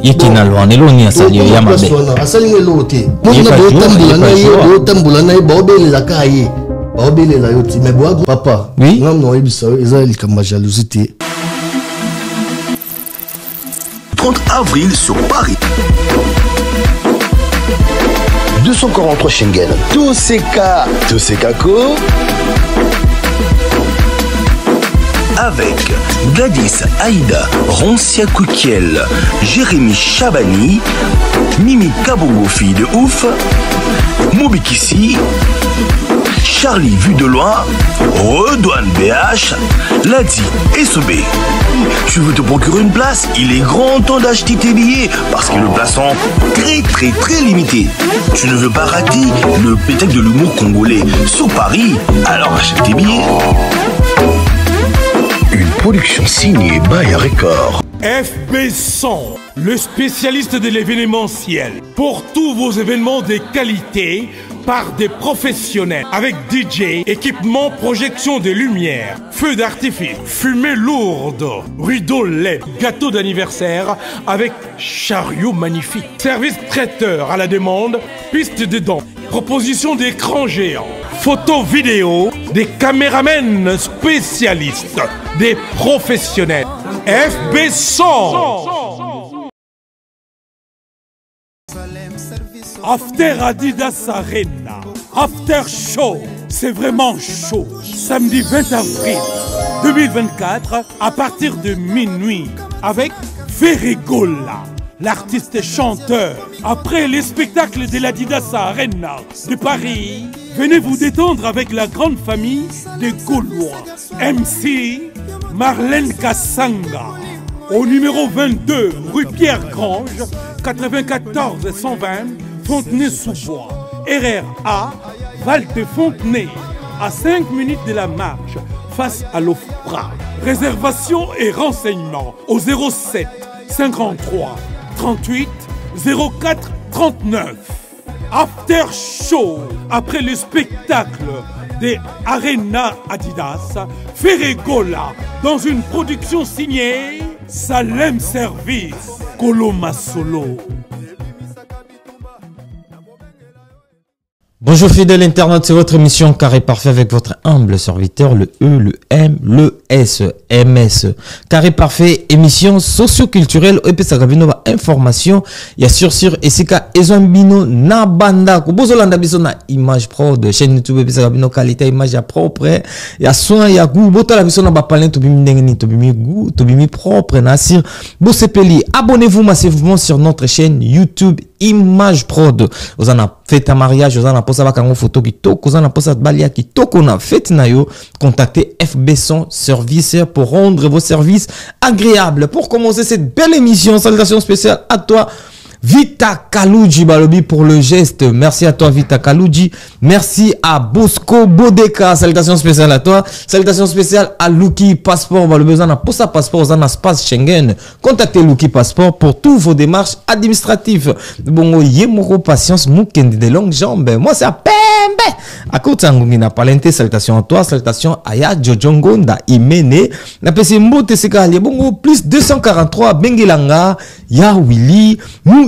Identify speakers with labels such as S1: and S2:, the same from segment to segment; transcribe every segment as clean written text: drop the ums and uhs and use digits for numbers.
S1: Yekina loan eloni asali ya mabe.
S2: Asali ngelote. Mona bo tambula na ba obelela kaye. Ba obelela yoti mais bo papa.
S1: Oui.
S2: Ngam no yebisa eza likamba jalousie.
S3: 30 avril sur Paris. 243 Schengen. Tous ces cas co. Avec Gladys Aïda Roncia Koukiel, Jérémy Chabani, Mimi Kabongo fille de ouf, Mobikissi, Charlie Vu de loin, Redouane BH, Ladi Essobé. Tu veux te procurer une place? Il est grand temps d'acheter tes billets parce que le place sont très limité. Tu ne veux pas rater le spectacle de l'humour congolais sur Paris? Alors achète tes billets. Une production signée Baya Record.
S4: FB100, le spécialiste de l'événementiel. Pour tous vos événements de qualité, par des professionnels. Avec DJ, équipement, projection de lumière, feux d'artifice, fumée lourde, rideau LED, gâteau d'anniversaire avec chariot magnifique. Service traiteur à la demande, piste de danse, proposition d'écran géant, photo vidéo, des caméramens spécialistes, des professionnels. FB100. After Adidas Arena, After Show, c'est vraiment chaud. Samedi 20 avril 2024, à partir de minuit, avec Ferrigola, l'artiste chanteur. Après les spectacles de l'Adidas Arena de Paris, venez vous détendre avec la grande famille des Gaulois. MC Marlène Kassanga, au numéro 22, rue Pierre-Grange, 94 120, Fontenay-sous-Bois. RRA, Val de Fontenay, à 5 minutes de la marche, face à l'OFPRA. Réservation et renseignements au 07 53 38 04 39. After Show, après le spectacle des Arena Adidas, Ferrigola, dans une production signée Salem Service, Koloma Solo.
S1: Bonjour fidèles internautes, c'est votre émission Carré Parfait avec votre humble serviteur, le E, le M, le S, MS. Carré Parfait, émission socio-culturelle, Epesagabino, information, il y a sur Esika, Ezombino, Nabanda, Bozolanda Bisona, image pro de chaîne YouTube, Epesagabino, qualité, image à propre, il y a soin, il y a goût, Botala Bisona, Bapalin, Tobimi Nengeni, Tobimi goût, Tobimi propre, Nassir, Bossepeli, abonnez-vous massivement sur notre chaîne YouTube, Image Prod. Vous en avez fait un mariage, vous en avez posé une photo qui toque, vous en avez posé balia qui toque, on a fait nayo. Contactez FB100 Service pour rendre vos services agréables. Pour commencer cette belle émission, salutations spéciales à toi, Vita Kalouji Balobi pour le geste. Merci à toi Vita Kalouji. Merci à Bosco Bodeka. Salutations spéciales à toi. Salutations spéciales à Luki Passeport. Le besoin d'un poste à passeport dans l'espace Schengen. Contactez Luki Passeport pour toutes vos démarches administratives. Bon, yemoro patience moukendi de longues jambes. Moi c'est à Pembe. À côté d'Angungina Palente. Salutations à toi. Salutations à Ya Jojongo Nda Imene. Na PC Mbote Seka Bongo plus 243 Bengelanga. Ya Willy.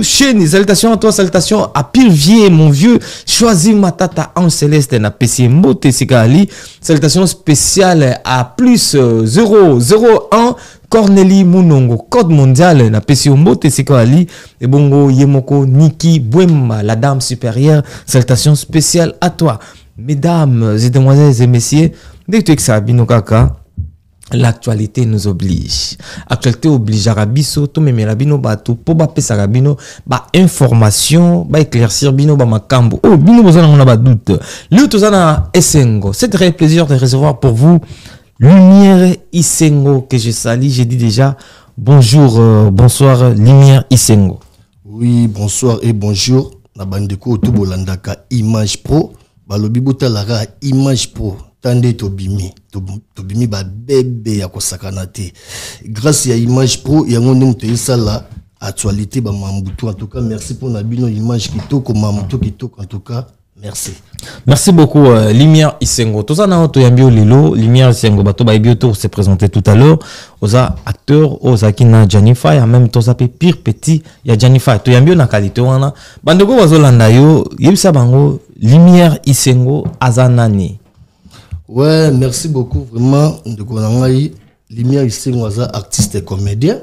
S1: Chaîne, salutations à toi, salutations à Pilvier, mon vieux. Choisis ma tata en céleste, na PC Mbote Sikali. Salutations spéciales à plus 001 Cornélie Mounongo, code mondial, na PC Mbote Sikali. Et bongo Yemoko Niki Bwema, la dame supérieure. Salutations spéciales à toi. Mesdames et demoiselles et messieurs, dès que tu es que ça, Binokaka. L'actualité nous oblige. Actualité oblige à Rabiso, tout même Rabino Batou, pour ba pesa Rabino, ba information, ba éclaircir Bino ba makambo. Oh, Bino besoin on a pas doute. Le Tozana Essengo. C'est très plaisir de recevoir pour vous Lumière Isengo que je salue. J'ai dit déjà bonjour, bonsoir Lumière Isengo.
S2: Oui, bonsoir et bonjour. La bande de Tubolandaka Image Pro, balobi botalara Image Pro. Tande tobimi ba bébé ya kosakana te. Grâce à Image Pro, ya ngone mto esala actualité ba mambutu. En tout cas, merci pour na bino image kitoko mamuto kitoko. En tout cas, Merci.
S1: Merci beaucoup, Lumière Isengo. Tout ça, on a un lilo. Lumière Isengo, bato ba bioto s'est présenté tout à l'heure. Oza acteur, oza kina Janify, en même temps ça peut pire petit, il y a Janify. Tu y a bien na qualité wana. Bandeko bazolanda yo, yebisa bango Lumière Isengo azanani.
S2: Ouais, merci beaucoup vraiment de konangai. Lumière Isengo aza artiste et comédien.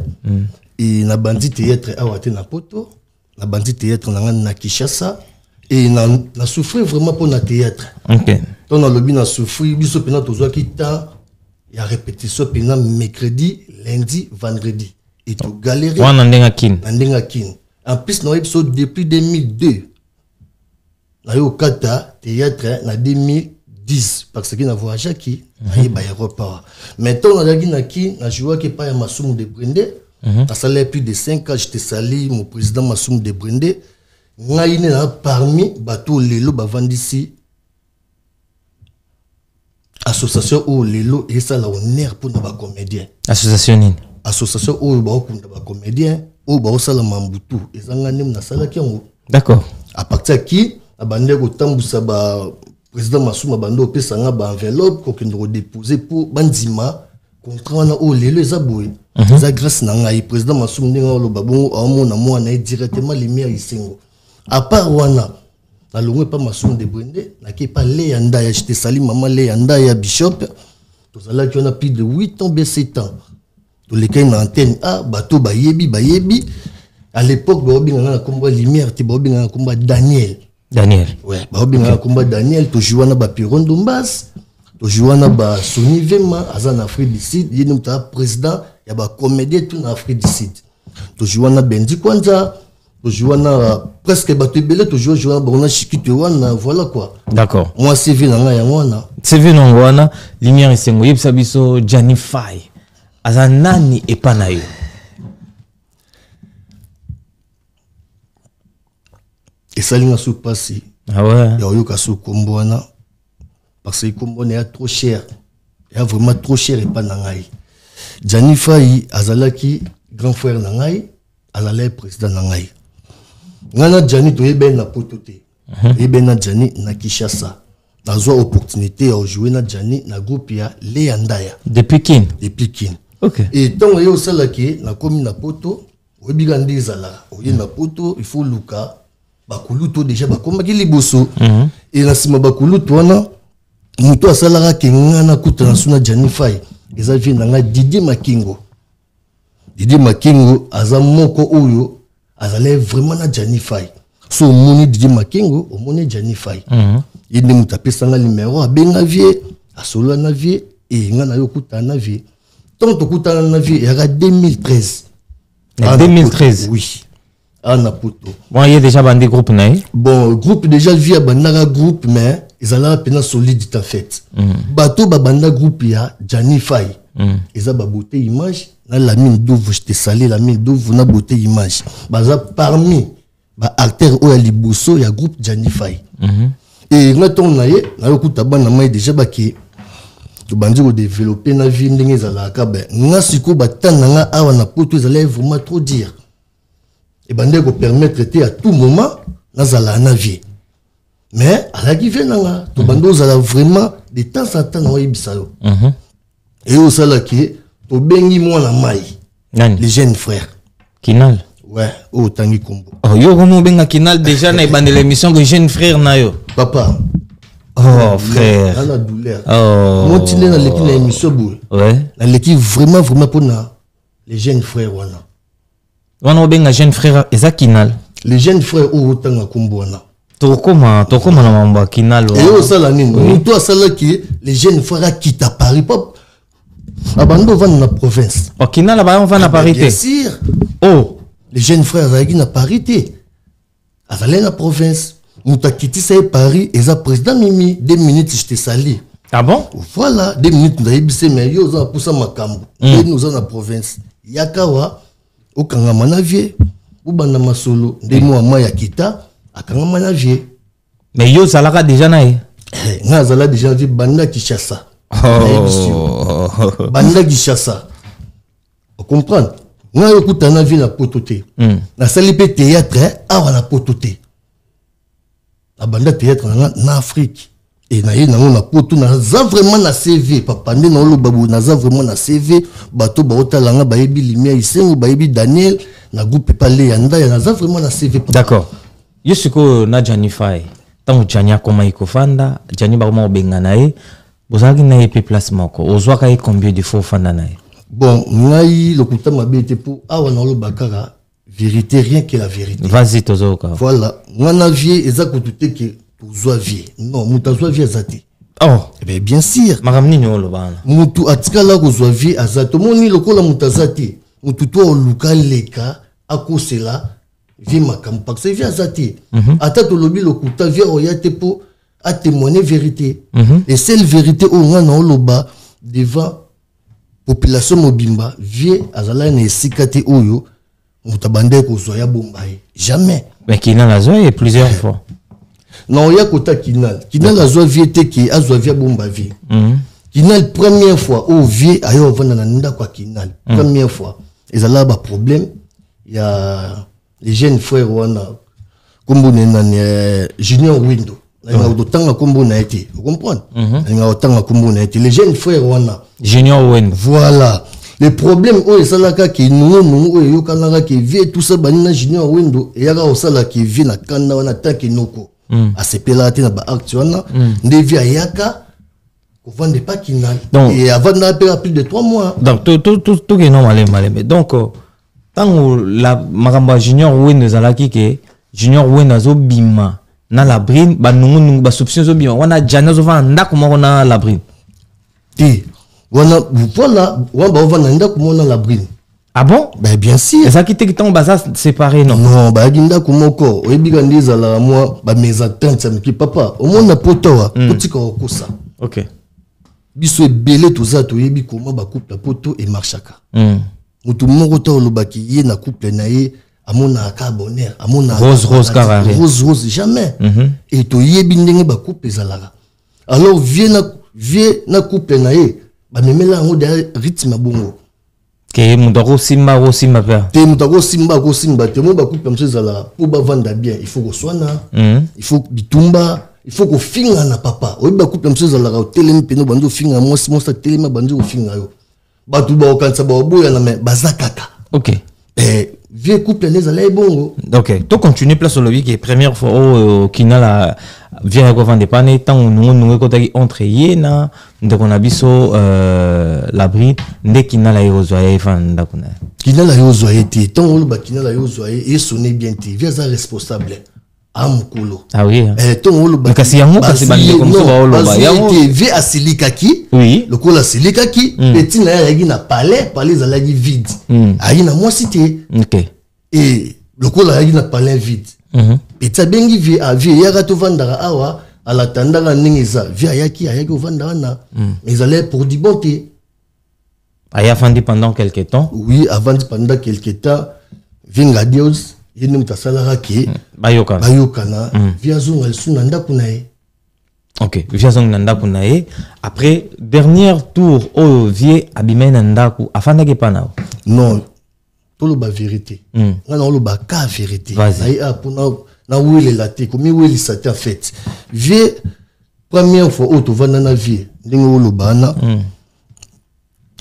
S2: Et na bandi théâtre awate na poto, na bandi théâtre na Kinshasa. Et na souffrir vraiment pour notre théâtre.
S1: Ok.
S2: Donc, dans le but, na souffrir, biso pena tozo ki temps, il y a répétition pena mercredi, lundi, vendredi. Et tout galérer.
S1: Wana ndenga kin.
S2: Ndenga kin. En plus, na épisode depuis 2002. Na yo kata théâtre na 2010 parce que na voyage qui na ba aéroport. Maintenant, na na ki na joua ki pa ya Masumu de Brende. Ça salé plus de 5 ans, j'étais sali mon président Masumu de Brende. Ngaïne parmi bateau lelo bavandisi association au lelo et ça la honneur pour nos comédiens. Association au ba comédiens au ba sala mambutu ezanga nem na sala kiango.
S1: D'accord.
S2: À partir qui abande ko tambusa ba président Masuma bando pesa nga ba enveloppe ko kendo déposer pour bandima contrat na au lelo ezaboué. Ça grâce na ngai président Masuma ndinga lo babongo amona mwana directement Lumière Isengo. À part wana na longue pas Masumu de Brende na qui pas les anda ya j'étais sali maman les anda ya bishop to sala qui on a plus de 8 ans b 7 ans to les kay na antenne a bato bayebi à l'époque ba obinga na combat Lumière ti ba obinga na combat Daniel ouais ba obinga na combat Daniel to jouana ba Piron Dombas to jouana ba Sony Vema azana Afrique du Sud yé nous président ya ba comédien tout na Afrique du Sud to jouana Bendi Kwanza Joana presque battu belé toujours Joana bon chikite wana voilà quoi.
S1: D'accord.
S2: Moi CV nanga ya wana.
S1: CV nanga wana Lumière Isengo yebisa biso Janify. Azanani epana yo.
S2: Et ça linga sou passer.
S1: Ah ouais.
S2: Ya oyoka sou kombo wana parce que kombo est trop cher. Il y a vraiment trop cher epana ngai. Janify azalaki grand frère nangai, azalaki président nangai. Ngana Jani to yebe na potote. Yebe na Jani na Kinshasa. Nazo opportunité à jouer na Jani na groupe ya Leandaya.
S1: Depuis kin.
S2: OK. Et tant yo sala ki na komi na poto, obiga ndezala. Oye na poto, il faut luka bakuluto déjà bakoma ki liboso. Et na sima bakuluto wana muto asala ka ngana kuta na suna Janify. Eza vi na Didier Makingo. Didier Makingo azamoko oyo azalait vraiment na Janify. So moni Didier Makingo, o moni Janify. Il ne mutape sanga numéro a benga vie, a solo na vie et ngana yo kuta na vie. Tant to kuta na vie era 2013.
S1: 2013.
S2: Oui. Ana poto.
S1: Bon, il y a déjà bandé groupe naï.
S2: Bon, groupe déjà via bandara groupe mais ils allaient peine solide en fait. Bateau ba banda groupe ya Janify. Ils a ba beauté image na la mine d'ouvre j'étais salé la mine d'ouvre na beauté image. Baza parmi ba acteur o ya liboso ya groupe Janify. Et na ton naye na yokuta bana mai déjà ba ki to bandi ko développer na vie ndenge za ka ba nga siko ba tana nga awa na poto ils allaient vraiment trop dire. Et bande ko permettre te à tout moment na zala na vie. Mais à la qui vient là, to bando zala vraiment de temps en temps na yebisa yo. Et au sala qui to bengi moi na mai. Les jeunes frères.
S1: Kinal.
S2: Ouais, au tangi kombo.
S1: Oh yo komo benga Kinal déjà na bande l'émission que jeune frère na yo.
S2: Papa.
S1: Oh frère.
S2: À la douleur.
S1: Oh.
S2: Montilé na l'équipe na émission boule.
S1: Ouais.
S2: Na l'équipe vraiment pour na les jeunes frères wana.
S1: Wana benga jeune frère eza Kinal.
S2: Les jeunes frères au tanga kombo wana.
S1: Tokoma na mambo Kinal.
S2: Et au sala nini. Nous toi sala qui les jeunes frères quittent à Paris pop. Abando va dans la province.
S1: Oh Kinal ba on va na Paris.
S2: Bien sûr.
S1: Oh.
S2: Les jeunes frères Zagui na parité. Azalé na province. Mouta quitté ça Paris et ça président Mimi 2 minutes j'étais sali.
S1: Ah bon?
S2: Voilà, 2 minutes nous avons bissé mais yo za pour ça makambo. Et nous en la province. Yakawa au kangama na vie ou banda masolo de moi maya kita akangama na vie.
S1: Mais yo zalaka déjà na ye.
S2: Nga zala déjà vie banda Kinshasa.
S1: Oh.
S2: Banda Kinshasa. Vous comprenez? Nga yo kutana vie na pototé. Na sali pe théâtre awa na pototé. na banda théâtre na Afrique et na yena na poto na za vraiment na CV papa ndé na lo babu na za vraiment na CV bato ba otalanga ba yebi Lumière Isengo ba yebi Daniel na groupe palé yanda na za vraiment na CV papa.
S1: D'accord. Yesiko na Janify tant Jania koma ikofanda Jani ba koma obenga nae bozaki na EP placement ko ozwaka e combien de fois fanda nae.
S2: Bon ngai lokuta mabete pour awa na lo bakara vérité rien que la vérité.
S1: Vas-y tozoka.
S2: Voilà ngana vie ezako tuté que pour vie. Non, mutazwa vie azati.
S1: Oh,
S2: eh bien, bien sûr.
S1: Maramni nyolo bana.
S2: Mutu atikala kozwa vie azati. Moni lokola mutazati. Mutu to luka leka akosela vie makam parce que vie azati. Ata to lobi lokuta vie oyate po a témoigner vérité. Et seule vérité au ngana oloba devant population mobimba vie azala na sikate oyo mutabande kozwa ya bombaye. Jamais.
S1: Mais qui n'a la zoe plusieurs fois.
S2: Non, il y a kota Kinal. Kinal a zoa vie teki, a zoa vie bomba vie. Kinal première fois au vie ayo vanda na nda kwa Kinal. Première fois. Et ça là ba problème. Il y a les jeunes frères wana kombo nena Junior Window. Na nga otanga kombo na été. Vous comprenez? Na nga otanga kombo na été. Les jeunes frères wana
S1: Junior Window.
S2: Voilà. Le problème o esalaka ki nous o yokanaka ki vie tout ça banina Junior Window et yaka osala ki vie na kanda wana tanki noko. A sepela te na ba acte wana ndevi ayaka ko vendre pas Kinal et avant na plus de 3 mois.
S1: Donc tout est normal malé. Donc tant la maramba Junior Window zalaki ke Junior Window zo bima na la brine ba nungu ba soupçon zo bima wana jana zo vanda ko na la brine.
S2: Ti wana voilà wamba vanda ndako mona la brine.
S1: Ah bon?
S2: Ben bien sûr.
S1: Et ça qui était en bas séparé non?
S2: Non, bah ginda kumoko. Oyebi gandiza la moi ba mes attentes ça me qui papa. Au monde na potoa, potika okosa.
S1: OK.
S2: Biso ebele tout ça to yebi comment ba couple poto et marchaka. Mutu moko to lobaki ye na couple na ye amona ka bonheur, amona
S1: rose carré.
S2: Rose jamais. Et to yebi ndenge ba couple zalaka. Alors vie na couple na ye ba memela ngo de rythme bongo.
S1: Que mudaro simba père.
S2: Te mudaro simba te mo ba couple mse zala pour ba vendre bien, il faut ko swana. Il faut bitumba, il faut ko finga na papa. O ba couple mse zala ka telemi peno bando finga mo sa telema bando ko finga yo. Ba tu ba okansa ba oboya na me bazakaka.
S1: OK.
S2: Vieux couple les zala bongo.
S1: OK. To continue place sur le vie qui est première fois au Kinal vient à vendre pas tant nous ko taki entre yena ndeko na biso la bride nde Kinal a yozoye fanda kuna.
S2: Kinal a yozoye te tant on ba Kinal a yozoye et sonner bien te vieux za responsable. Amukolo.
S1: Ah oui.
S2: Tant on ba
S1: kasi yango kasi bande comme ça ba oloba.
S2: Yango vieux asilikaki.
S1: Oui.
S2: Le kola asilikaki petit na yagi na palais zalagi vide. Ayi na moi cité.
S1: OK.
S2: Et le kola yagi na palais vide. Et ça bengi vie à vie yaka to vandara awa à la tandara ningeza vie ayaki vandara na mais ils allaient pour du bonté.
S1: Aya fandi pendant quelque temps.
S2: Oui, avant pendant quelque temps vinga dios yene mutasalara ki bayokana via zonga sunanda kunae.
S1: OK, via zonga nanda kunae. Après dernier tour au vie abimé nanda ku afanda ke pana.
S2: Non. Tout le vérité. On le ka vérité.
S1: Vas-y.
S2: Na wele la te comme wele ça en fait. Vie première fois au to vanda na vie. Ndingo lo bana.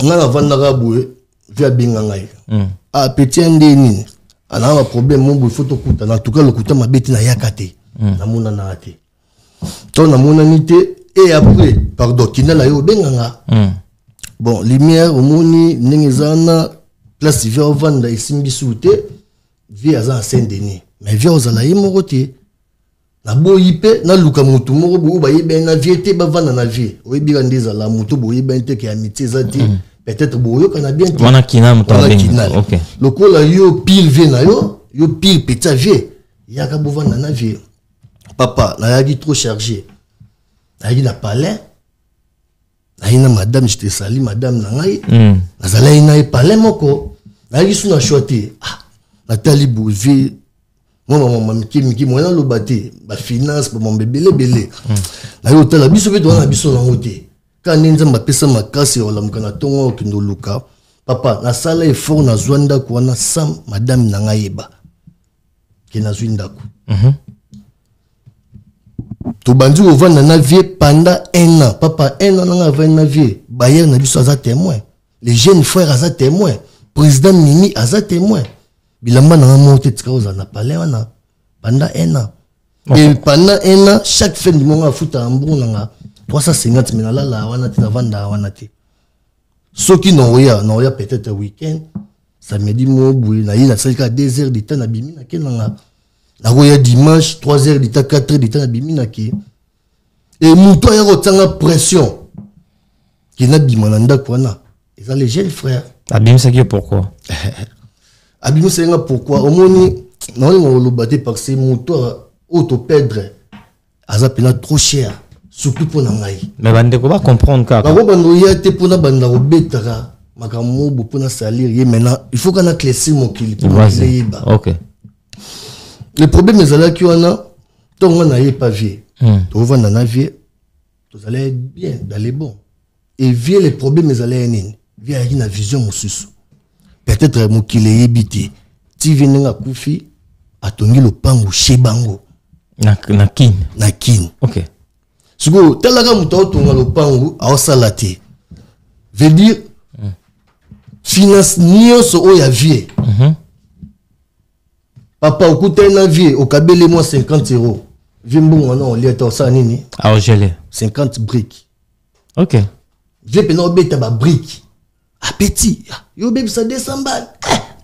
S2: On a vanda raboué via binga ngai. Ah petit ndeni. Ana un problème mon il faut to kuta na tout cas le kuta mabeti na yakate. Na mona na ate. To na mona nité et après pardon Kinal yo benganga. Bon lumière omoni ningezana place via vanda isimbi soute via za Saint-Denis mais via ozala yimoko te na boyipe na luka mutu moko bo ba yebe na viete ba vanda na vie oyebi ndeza la mutu bo yebe te ke amitié zati peut-être bo yo kana bien te
S1: wana Kinal mutu
S2: OK lokola yo pile vie na yo pile petit vie yaka bo vanda na vie papa na yaki trop chargé na yaki na palais na madame je te salue madame na ngai nazala ina palais moko na yisu na choté natali bouvi maman miki mwana lobate ba finance ba mbebele bele na yo tala biso beto na biso na ngote quand nzamba pesa makasi ola mukana tongo okindo luka papa na sala effort na zwanda ko na sam madame na ngai ba ke na zwinda ko to bandi au vendre na vie pendant 1 an. Papa 1 an na va na vie. Bayer na biso aza témoin. Les jeunes frères aza témoin. Président Mimi aza témoin. Bilamba na monté tika ozana parler wana pendant 1 an. Et pendant 1 an, chaque fin du mois, il a un 350 000 $. Ceux qui n'ont rien, peut-être un week-end, samedi, il y a 2 heures de temps, il y a dimanche, 3 heures de temps, 4 heures de temps, et il y a une pression. Qui n'a pas de les jeunes frères.
S1: Abim, c'est pourquoi?
S2: Abim, c'est pourquoi? Au moins, on a battu parce que moto auto perdre azapena trop cher surtout pour nangai.
S1: Mais bande ko va comprendre ka.
S2: Ba bando ya te pour na banda ko betaka makamu bu pour na salaire maintenant il faut qu'on a classer mon kili.
S1: OK.
S2: Le problème est là qu'on a tant on n'a pas vu. To vendre na vie vous allez bien d'aller bon. Et vieux les problèmes est là nini. Vieux une vision mususu. Peut-être mon kili ebité. Ti venga kufi atongi le pango chez bango.
S1: Na kin.
S2: OK. Sugo talaga muto tonga le pango a salate. Veut dire finance nioso o ya vie. Papa okuta na vie au kabele moi 50 €. Vimbo on lieta o sa nini?
S1: A gelé
S2: 50 briques.
S1: OK.
S2: Vie pena obeta ba briques. A petit. Yo bebe sa 200 balles.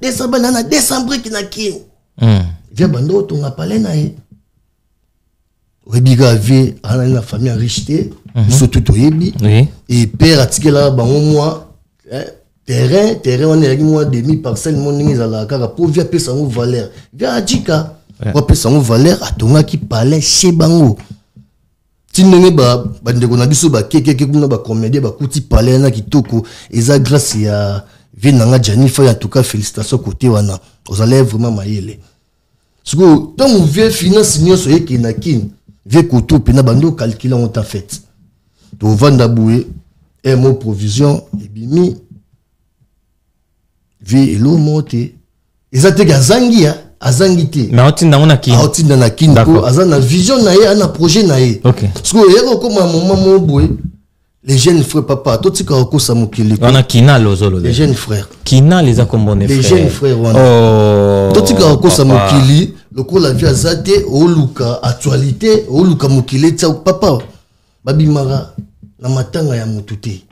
S2: 200 balles na 200 briques na kin. Viens bando tonga palais na ye. Rebiga vie a la famille richeté, surtout toyebi. Et père atikela bango moi terrain on est moi demi parcelle mon ningi za la kaka pour via pesa ngo valeur. Via adika. Pour pesa ngo valeur atonga ki palais chez bango. Tinenge ba ndeko na biso ba keke kuna ba comédie ba kuti palais na kitoko eza grâce ya vie nanga Janifa en tout cas félicitations côté wana. Vous allez vraiment maïle. Parce tant on vient finance nyonso yeki na kin vient koto pena bando calculer on t'a fait to vanda boué et mon provision et bimi vie elo monter ezate gazangi azangité
S1: mais otinda on a kin
S2: otinda na kin ko azana vision na ye ana projet na ye.
S1: OK.
S2: Parce que yeko comme maman mo boué les jeunes frères papa tout tika ko samukili
S1: on a kina lozolo
S2: les jeunes frères
S1: kina les accompagnés
S2: les jeunes frères
S1: oh
S2: tout tika ko samukili le coup la vie azate o luka actualité o luka mukili tsa papa babimara na matanga ya mututé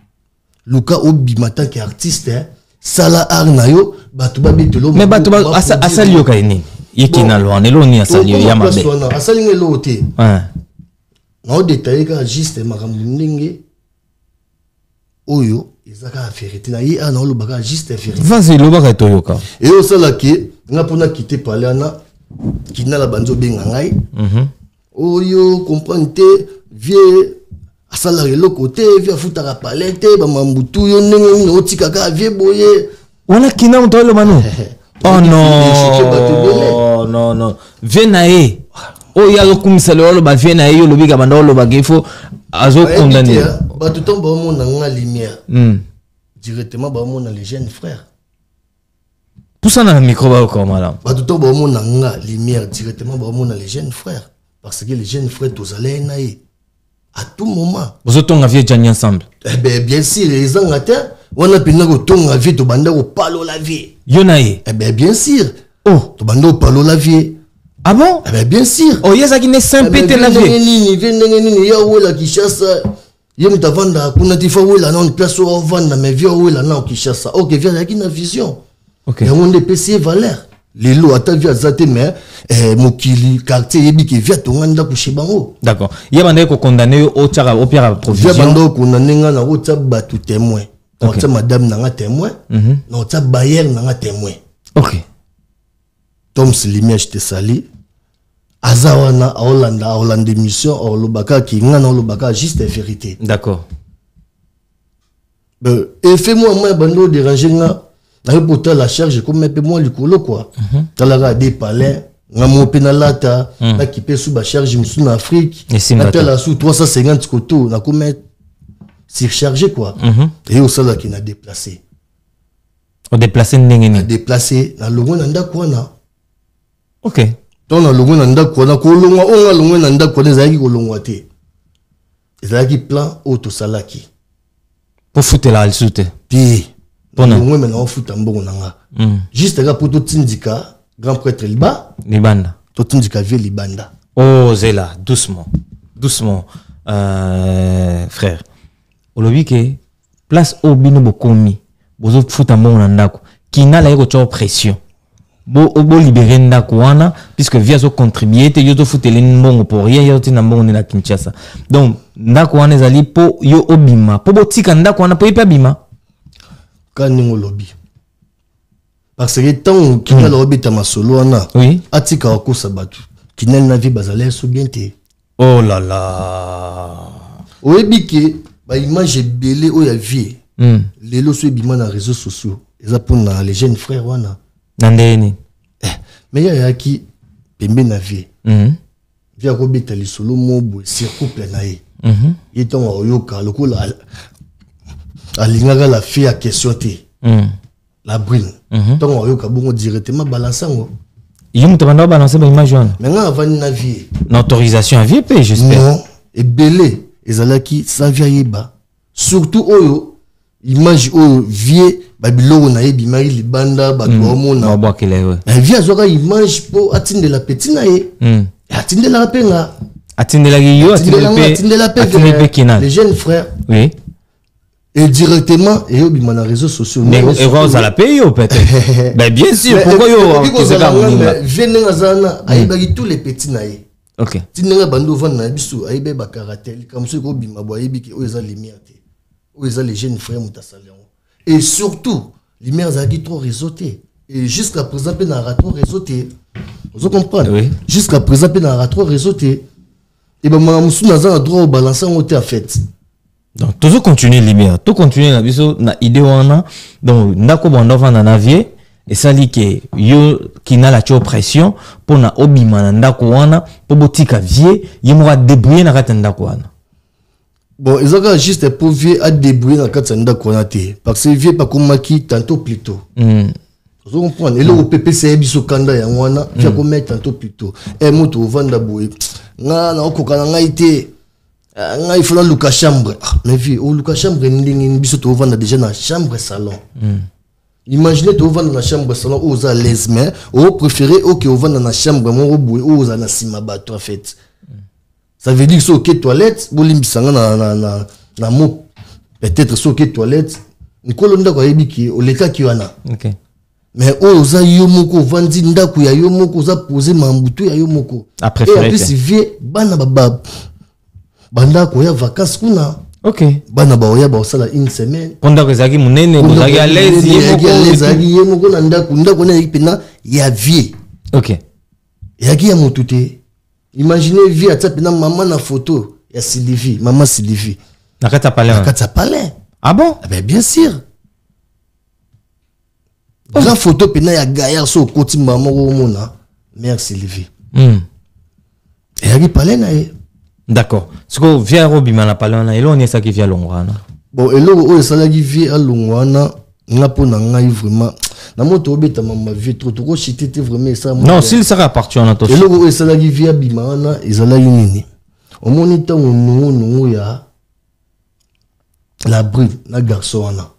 S2: luka obi matanga artiste sala arnayo batu babitelo
S1: mais batu asali yo kaini yekina lo anelo ni asali yo ya mabe
S2: asali ngelo te na o détailler ka juste makambu ndenge oyo ezaka vérité na ye ana lo baka juste vérité
S1: vas-y lo baka toyoka
S2: et au sala ki nga pona quitter parler ana kina la banzo benga ngai oyo comprendre te vieux asala le côté vieux futaka palette ba mambutu yo ndenge no tikaka vieux boye
S1: wana kina mtolo manu oh non non venae oh ya lo kumisa lo ba venae yo lo biga banda lo ba gefo azo condamné
S2: ba tout temps ba mon na lumière directement ba mon les jeunes frères
S1: pour ça na micro ba ko mala
S2: ba tout temps ba mon na lumière directement ba mon les jeunes frères parce que les jeunes frères tous allaient naï à tout moment
S1: vous autres on a vie jani ensemble
S2: eh ben bien sûr les angata on a pina ko tonga vie to banda ko palo la vie
S1: yo naï
S2: eh ben bien sûr
S1: oh
S2: to banda ko palo la vie.
S1: Ah bon?
S2: Eh ben bien sûr.
S1: Oh yesa qui ne simpete la vie.
S2: Ni ya wela Kishasa. Yem tavanda kuna tifa wela na on place au vanda mais via wela na Kishasa. OK, via yaki na vision.
S1: OK.
S2: Et on dépenser valeur. Les lots ata via zate mais mokili quartier yebi ki via tonganda ku shebango.
S1: D'accord. Yebande ko condamné au tchara au pire provision.
S2: Via bando condamné nga na o tsa batu témoin. On tsa madame na nga témoin. Non tsa bayer na nga témoin.
S1: OK.
S2: Tom Slimia je te salue. Azawana a Hollande émission or lobaka qui ngana lobaka juste la vérité.
S1: D'accord.
S2: Et fais-moi moi bando déranger nga na pour la charge comme un peu moins likolo quoi. Talaga des palais nga mo penalata na qui peut sous ba charge musu en Afrique. Na tala sous 350 koto na comme surchargé quoi. Et au sala qui n'a déplacé.
S1: On déplacé ndengeni.
S2: Déplacé na longo na ndako na.
S1: OK.
S2: Ton na longo na ndako na ko longa onga longo na ndako na zaki ko longwa te. ezalaki plan auto salaki
S1: pour foutre la soute
S2: te
S1: Pona.
S2: moi maintenant futa mbongo nanga juste là pour tout tindika grand prêtre
S1: libanda
S2: to tindika vie libanda.
S1: oh zela doucement frère olobi ke place au bino bokomi bozo fouta mbongo na ndako kina la yeko cho pression bo libérer ndako wana puisque via zo contribuer te yo to foutele mbongo pour rien yo tina mbongo na Kinshasa donc ndako wana ezali po yo obima po botika ndako wana po ipa bima
S2: kaningo lobi parce que tant kina la obita masolo wana
S1: oui
S2: atika wakosa batu kina na vie bazale so bien te
S1: oh là là
S2: oyebike ba image belé o ya vie lelo so ebima na réseaux sociaux eza pour na les jeunes frères wana
S1: nandeni
S2: mais ya ki pembe na vie via ko beta li solo mobo sur couple na ye yetonga oyoka lokola alingaka la fille à question te la brune tonga oyoka bongo directement balansango
S1: yo muto banda balancer ba image wana
S2: mais nga avani na vie
S1: na autorisation à vie pe j'espère
S2: non et belé ezalaki sans via yeba surtout oyo image oyo vie babilo na yebi mari libanda ba komona
S1: ba kele ouais
S2: mais vie azoka image po atinde la petit na ye atinde la penga
S1: atinde la yo atinde la pe
S2: les jeunes frères
S1: oui
S2: et directement et obima na réseaux sociaux
S1: mais Rose à la paye peut-être ben bien sûr pourquoi yo
S2: venez azana ayibaki tous les petits na ye
S1: OK
S2: tinenga bando van na biso ayibe ba karatel comme ce ko bima bo ayibiki o eza lumière te o eza les jeunes frères mutasalon et surtout lumière zaki trop réseauté et jusqu'à présent pe na trop réseauté vous comprenez
S1: oui
S2: jusqu'à présent pe na trop réseauté et ba mamusu na za droit au balancer en en fait.
S1: Donc toujours continuer lumière tout continuer na biso na idée wana donc ndako bando vana na vie et ça li que yo qui na la pression pour na obima na ndako wana pour botika vie yemo va débrouiller na kata ndako wana
S2: bon ezaka juste pour vie à débrouiller na kata ndako wana te parce que vie pas comme qui tantôt plus tôt vous comprenez et le PPC biso kanda ya wana vient comme mettre tantôt plus tôt et moto vanda boye nga na okoka nga ité nga il faut luka chambre mais vie au luka chambre ndingi biso to vanda déjà na chambre salon imaginez to vanda na chambre salon aux à l'aise mais au préféré OK au vanda na chambre mon boye aux à na sima bato en fait ça veut dire que OK toilette bolimbisanga na mo peut-être so OK toilette nikolo ndako ayebiki oleka ki wana
S1: OK
S2: mais oza yo moko vandi ndako ya yo moko za poser mambutu ya yo moko
S1: a préféré
S2: et en plus vie bana baba banda ko ya vacances kuna
S1: OK
S2: bana ba oya ba osala une semaine
S1: ponda ko zaki munene ko zaki à l'aise
S2: ye moko na ndako na ipena ya vie
S1: OK
S2: yaki ya motute imaginez vie atapena maman na photo ya Sylvie maman Sylvie
S1: nakata palais ah bon
S2: ah ben bien sûr la photo pena ya gaillard so koti maman ko mona mère Sylvie yaki palais na ye.
S1: D'accord. Ce que via Robima na palana elo on ça qui via Longwana.
S2: Bon elo o sala qui via Longwana nga pona ngai vraiment na moto obeta mama vie trop trop chitete vraiment ça.
S1: Non, s'il sera parti on a tout.
S2: Elo o sala qui via bimana ezala yinini. Au moniteur nungu ya la brune na garçon wana.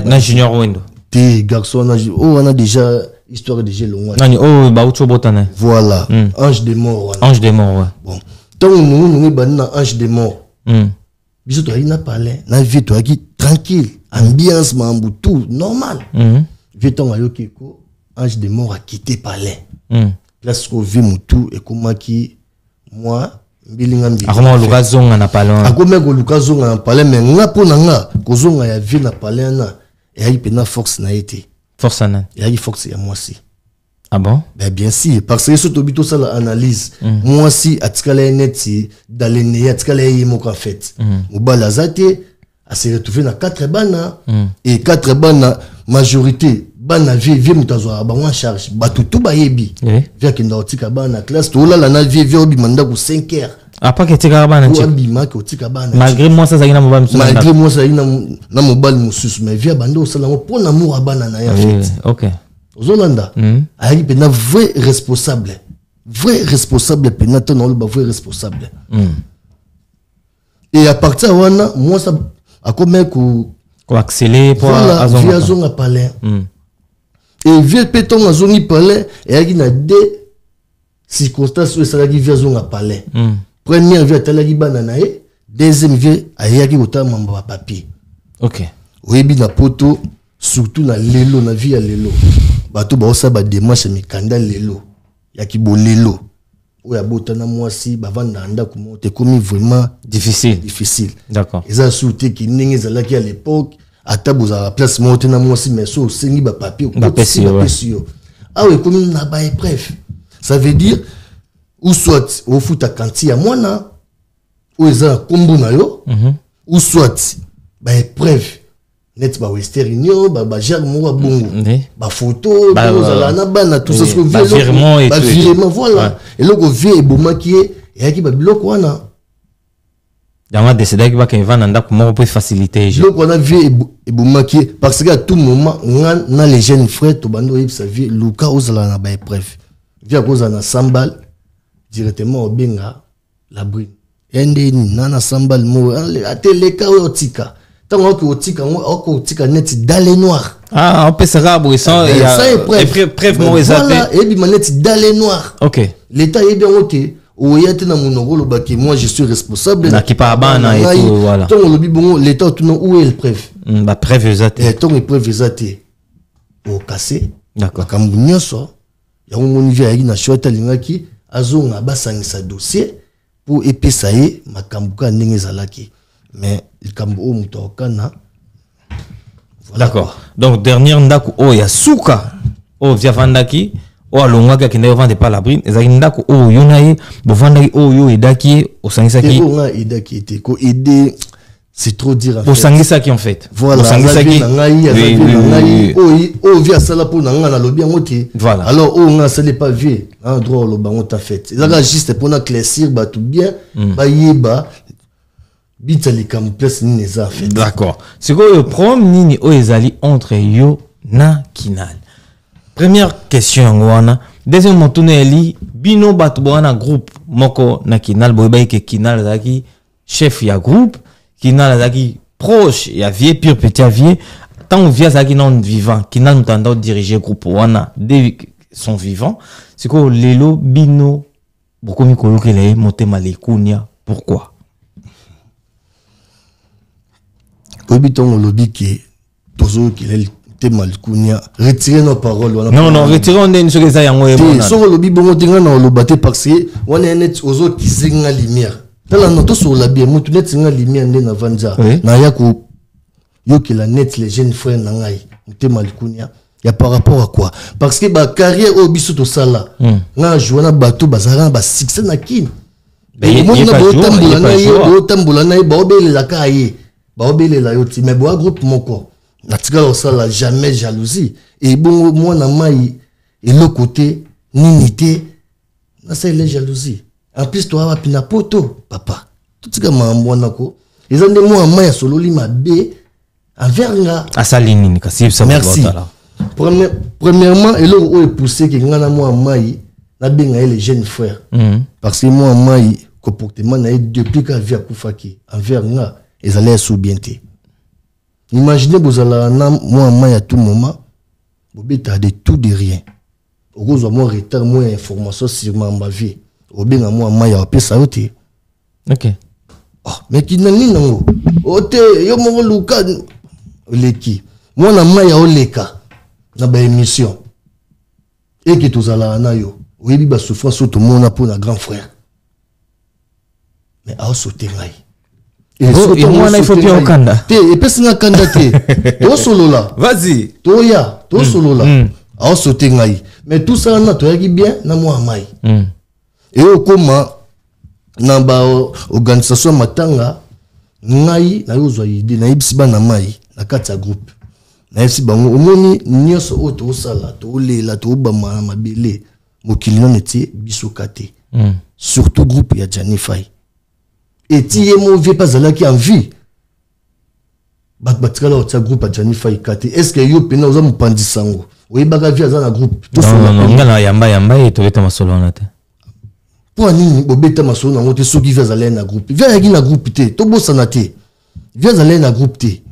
S1: Na junior wendo.
S2: Te garçon na on a déjà histoire de Longwana.
S1: Nani oh ba ucho botane.
S2: Voilà, ange des morts wana.
S1: Ange des morts ouais.
S2: Bon. Tant nous banana ange des morts. Biso to na palais, na vie to aki tranquille, ambiance mambu tout normal. Vie ton ayoki ko ange des morts a quitté palais. Place ko vie mutu et comment qui moi bilinga mbi.
S1: Akoma luka zonga na palais.
S2: Akoma ko luka zonga na palais mais nga pona nga ko zonga ya vie na palais na et ayi pena force na été.
S1: Force na.
S2: Et ayi force ya moi si.
S1: Ah bon?
S2: Ben bien sûr, parce que ce tobito ça l'analyse. Moi si atikala net dans les nez atikala yemoko en fait. Mobala zate a se retrouver na 4 bana et 4 bana majorité bana vie mutazo ba en charge batutu ba yebi. Via kinda otika bana classe to la na vie obi manda ku 5 heures.
S1: Apa ke tika bana
S2: nti. Obi ma ke otika bana.
S1: Malgré moi ça na mobile mususu.
S2: Malgré moi ça na mobile mususu mais via bando ça la pour amour bana na en fait.
S1: OK.
S2: Zolanda ayi pena vrai responsable pena ton le vrai responsable Et à partir wana moi ça a comme
S1: ko accélérer pour
S2: via zonga palais. Et via péton azongi palais et il y a deux circonstances où ça la via zonga palais. Première via talagi bananae, deuxième via ayaki ota mamba papier.
S1: OK.
S2: Oyebi na poto surtout na lelo na via lelo. Bato ba osa ba démarche mikanda lelo. Yaki bo lelo. Oya botana mwasi ba vanda ndako mo te komi vraiment difficile.
S1: D'accord.
S2: Eza souté ki ndenge zalaki à l'époque ata boza place mo te na mwasi meso sengi ba papier
S1: ba pesio.
S2: Ah oui, comme na ba épreuve. Ça veut dire ou soit au foot à kanti ya mwana ou eza kombo na yo ou soit ba épreuve net ba Western Union ba jar mo ba bongo ba photo ba na bana tout ça ce que virement voilà et loko vie ebomaki et ki ba biloko wana
S1: yama décider ki ba ke va nanda ko pour faciliter
S2: je loko na vie ebomaki parce que à tout moment na les jeunes frères to bando yeb sa vie luka ozala na ba épreuve via koza na sambal directement au benga la brune ende ni nana sambal mo ateleka otika tant que otika otika net dans les noirs
S1: on peut se rabouer sans il y a preuve mo
S2: voilà et bi manette dans les noirs.
S1: OK,
S2: l'état est bien ôté oyate na monoko lobaki moi je suis responsable
S1: na ki pa bana et tout voilà
S2: tant lobi bon l'état tout non où est le preuve
S1: ba preuve ezate
S2: et tant preuve ezate au cassé
S1: d'accord
S2: kambu nyoso ya ngoni via na shota lingaki azonga basangisa dossier pour epesa ye makambuka ndenge zalaki mais le kambu o mutokana
S1: d'accord. Donc dernière ndaku o ya suka o via vandaki o alonga ka kende vendre pas la brine ezaki ndaku o yonaye bo vandaki o yo edaki o sangisa ki
S2: o nga edaki te ko aider. C'est trop dire en fait.
S1: Pour sangisa qui en fait.
S2: Voilà.
S1: Sangisa qui.
S2: Oh via ça là pour nanga na lobi ngote.
S1: Voilà.
S2: Alors oh nga ça n'est pas vieux. En droit le bango ta fait. Ça là juste pour na classir ba tout bien. Ba yeba. Bitali kam place ni neza fait.
S1: D'accord. C'est quoi le problème nini o ezali entre yo na Kinal. Première question ngwana. Deuxième montone eli bino batu bwana groupe moko na Kinal boyeba ke Kinal zaki chef ya groupe. Kinal zaki proche ya vie pure petit vie tant via zaki non vivant Kinal mutanda diriger groupe wana dès son vivant c'est que lelo bino beaucoup mi kolokele motema lekunia pourquoi
S2: obiton lobi ke tozo kelel tema lekunia retirer nos paroles
S1: non retirer on est sur ça yango e
S2: mona so lobi bongo tinga na lobate parce que wana net ozo kizinga lumière. Dans la note sur la bien, mutu net singa lumière ndena vanja. Na yako yo que la net les jeunes frères nangai. Mute malikunia. Ya par rapport à quoi? Parce que ba carrière au biso to sala. Na joana bato bazara ba succès na kin.
S1: Ba
S2: tambola na ba obele la kaye. Ba obele la yoti mais bo groupe moko. Na tika lo sala jamais jalousie. Et bon moi na mai et le côté ninité na c'est les jalousie. En plus, toi, tu as poto, papa. Tout ce que je suis ils ont des mots en main, solo lima B, en verga.
S1: À sa ligne,
S2: merci. Premièrement, et là où est poussé que ngana moi en main, na benga les jeunes frères. Parce que moi en main, comportement na depuis qu'à via Koufaki, en verga, ils allaient sous bienté. Imaginez vous allez moi en main à tout moment, vous bêta de tout de rien. Au gros, moi retard, moi information sur ma vie. Obenga moi maya opesa ote.
S1: OK.
S2: Oh, mais qui nani nango. Ote yo mo luka leki. Moi na maya oleka na ba émission. Et que tozala na yo. Oyebi ba souffrance to mona pour na grand frère. Mais a sauter ngai.
S1: Et moi il faut bien okanda.
S2: Te et pesa na kanda te. To solo là.
S1: Vas-y.
S2: To ya, to solo là. A sauter ngai. Mais tout ça na to yaki bien na moi mai. Et au comment na ba organisation matanga ngai na yo zwa idée na ibisi bana mai na kati ya groupe na ibisi bango omoni nyoso oto osala to lela to bama mabele mokili non eti biso kate surtout groupe ya Janify et ti ye mo vie pas zalaki en vie batikala otia groupe ya Janify kate est-ce que yo pena oza mopandisango oyebaka vie aza na groupe
S1: to solo ngala yamba et to beta masolo na te
S2: Pour nini bobeta maso na ngote soki via zalé na groupe. Via yaki na groupe te, to bosana te. Via zalé na groupe te.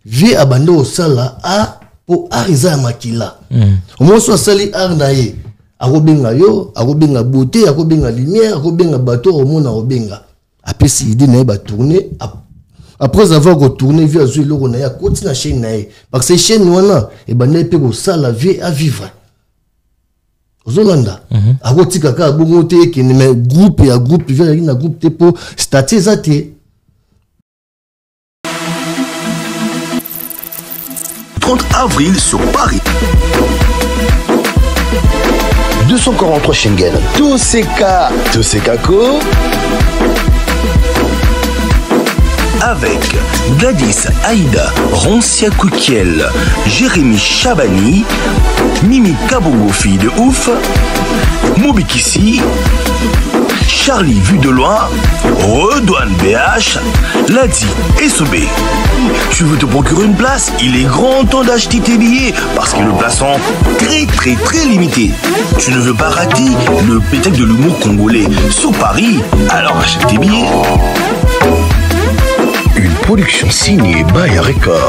S2: Via abando au sala a po ariza makila. Au moins so sali ar na ye. Akobenga yo, akobenga beauté, akobenga lumière, akobenga bateau au monde akobenga. Après si idée na ba tourner après avoir retourné via zui loko na ya koti na chaîne na ye. Parce que chaîne wana e banda pe ko sala vie à vivre. Ozolanda akotika ka bongo te ke ne groupe ya groupe via na groupe te po statut zate
S3: 30 avril sur Paris. 243 Schengen. Tous ces Kako. Avec Gladys Aïda Roncia Koukiel, Jérémy Chabani, Mimi Kabongo fille de ouf, Mobikissi, Charlie vu de loin, Redouane BH, Ladi SOB. Tu veux te procurer une place? Il est grand temps d'acheter tes billets parce que le place sont très limité. Tu ne veux pas rater le spectacle de l'humour congolais sur Paris? Alors achète tes billets. Une production signée Baya Record.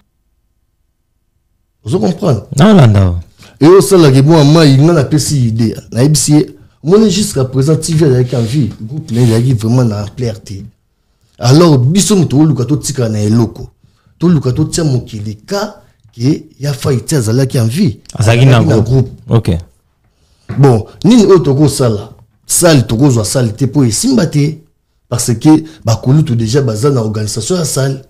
S2: Vous comprenez?
S1: Non, non.
S2: Et au sein de la guerre, moi, il n'a pas si idée. Moi, jusqu'à présent, TV avec un vie, le groupe n'est vraiment dans la clarté. Alors, bisous, tout le monde tika na eloko. Tout le monde tia mokilika qui ya failli tia zala qui en vie.
S1: Azagi na groupe. OK.
S2: Bon, ni otoko sala. Sale toko zo sale te po esimbate parce que ba kolu tout déjà bazana organisation ya salle.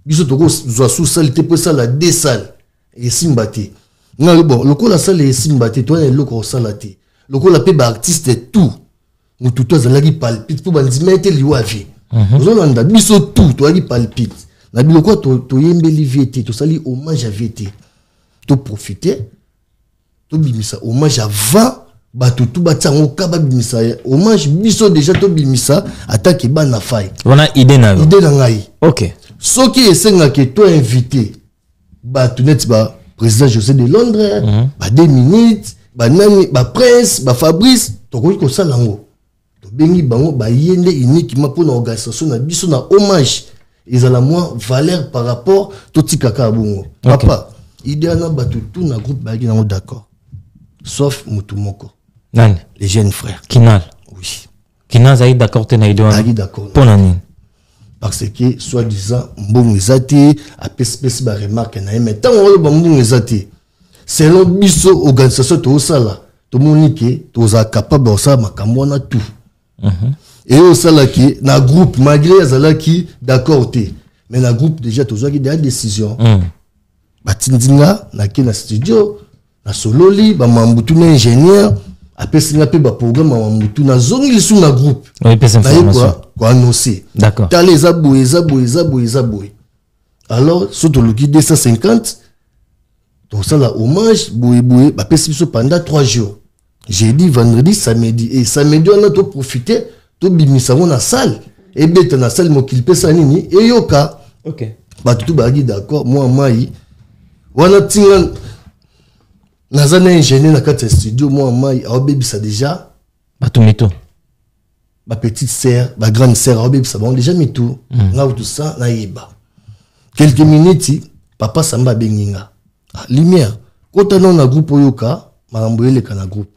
S2: Biso toko zo sous salle te po sala des salles esimbate. Non bon, loko la salle esimbate toi na eloko sala te. Loko la pe ba artiste tout. Nous tout zala qui palpite pour bandimete liwa vie. Ozolanda biso tout toi qui palpite. Na biloko to yembeli viete to sali hommage à viete. To profiter. To bimisa hommage à 20 bato tout batango kaba bimisa hommage biso déjà to bimisa attaque bana fay.
S1: On a idée na
S2: ngai.
S1: OK.
S2: Soki esenga ke to invité bato net ba président José de Londres, ba 2 minutes, ba nani ba Prince, ba Fabrice, to ko sala ngo. To bengi bango ba yende uniquement pour l'organisation na biso na hommage. Ils ont la moins valeur par rapport tout tikaka bongo. Papa, idée na bato tout na groupe ba ki na d'accord. Sauf Mutumoko.
S1: Nani?
S2: Les jeunes frères.
S1: Kinal.
S2: Oui.
S1: Kinal zaïd d'accord te na idée.
S2: Zaïd d'accord.
S1: Pour nani?
S2: Parce que soi-disant mbongo ezate a pespesi ba remarque na mais tant on ba mbongo ezate. Selon biso organisation to sala, to monike to za capable de ça makambo na tout. Et au sala ki na groupe malgré azala ki d'accord te. Mais na groupe déjà to za ki des décisions. Batindinga na ki na studio na sololi ba mambutu na ingénieur après singa pe ba programme ba mambutu na zongi lisu na groupe.
S1: Oui, pesa information.
S2: Quoi annoncer. D'accord. T'as les aboué. Alors surtout le qui 250 donc ça la hommage boué ba pesa biso pendant 3 jours. Jeudi, vendredi, samedi et samedi on a tout profiter tout bimisa na salle et beta na salle mo kilpe sa nini et yoka.
S1: OK.
S2: Ba tout ba d'accord moi mai wana tinga nazana ingénieur na kati studio moi mai a bebisa déjà
S1: batumito
S2: ma petite sœur ma grande sœur a bebisa bon déjà mitou nga tout ça na yeba quelques minutes papa samba benginga lumière kota non na groupe yoka marambo eleka na groupe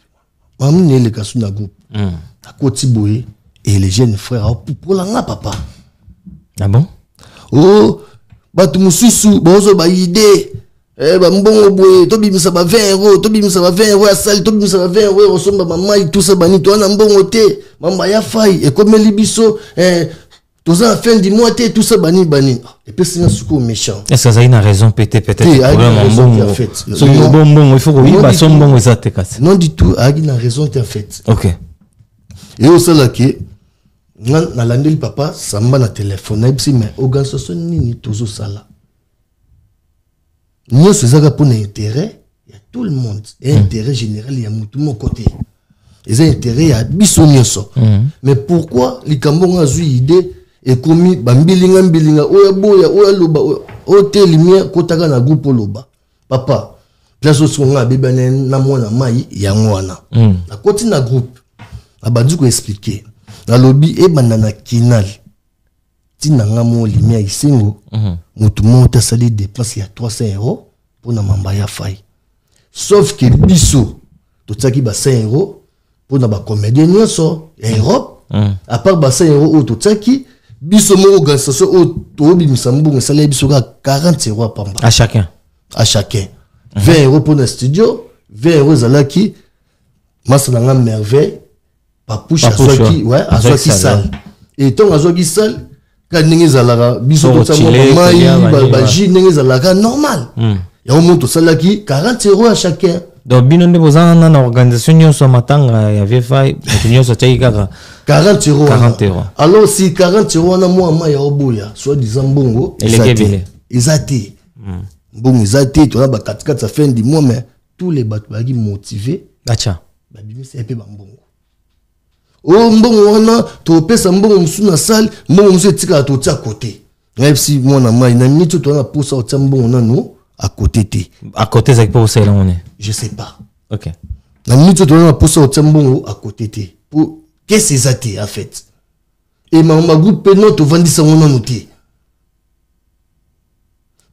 S2: mamu neleka su na groupe na koti boye et les jeunes frères pour la nga papa.
S1: Ah bon?
S2: Oh batu mususu bozo ba idée ba mbongo boye to bimisa ba 20 €, to bimisa ba 20 € ya sali, to bimisa ba 20 € osomba mamai tout ça bani to na mbongo te mamba ya fai e comme libiso to za fin du mois te tout ça bani et puis c'est un suko méchant.
S1: Est-ce que ça a une raison peut-être problème mbongo en fait. So mbongo il faut que ba son mbongo ezate kasi.
S2: Non du tout, a une raison en fait.
S1: OK.
S2: Et au sala ke na landeli papa samba na téléphone na bisi mais organisation nini tozo sala. Nous faisons pour intérêt, il y a tout le monde. Et intérêt général, il y a tout mon côté. Les intérêts, il y a bisonioso. Mais pourquoi les Cambons ont eu idée et commis bambilinga oya boya oya loba oya lumière kotaka na groupe loba. Papa, place où on a bébé na mwana mai ya mwana. La côté na groupe. na bandu ko expliquer na lobby e banana kinal tina ngamo limia isengo mutu monta sali dépense ya 300 € pour na mamba ya fai sauf que biso to tsaki ba 100 € pour na ba comédien nyonso ya Europe à part ba 100 € o to tsaki biso mo organisation o to bimisa mbongo sali biso ka 40 € pamba
S1: à chacun
S2: 20 € pour le studio 20 € zalaki masala nga merveille papouche azoki ouais azoki sale et ton azoki sale ka ndenge zalaka biso to tsamo mai ba ji ndenge zalaka normal ya au monto salaki 40 € à chacun
S1: donc bino nde bozana na organisation nyonso matanga ya VFI nyonso tsaki kaka
S2: 40 €
S1: 40 €.
S2: Alors si 40 € na moi ya oboya soit disant bongo ezate bon ezate to na ba 4 fin du mois mais tous les bateaux qui motivés
S1: acha
S2: ba bimi c'est pe ba mbongo o mbongo wana to pesa mbongo musu na salle mbongo musu etika to tia côté même si moi na mai na minute to na posa o tia mbongo na no à côté
S1: ça pour ça on est
S2: je sais pas
S1: OK
S2: na minute to na posa o tia mbongo à côté pour qu'est-ce ezate en fait et ma groupe non to vandisa ngona noté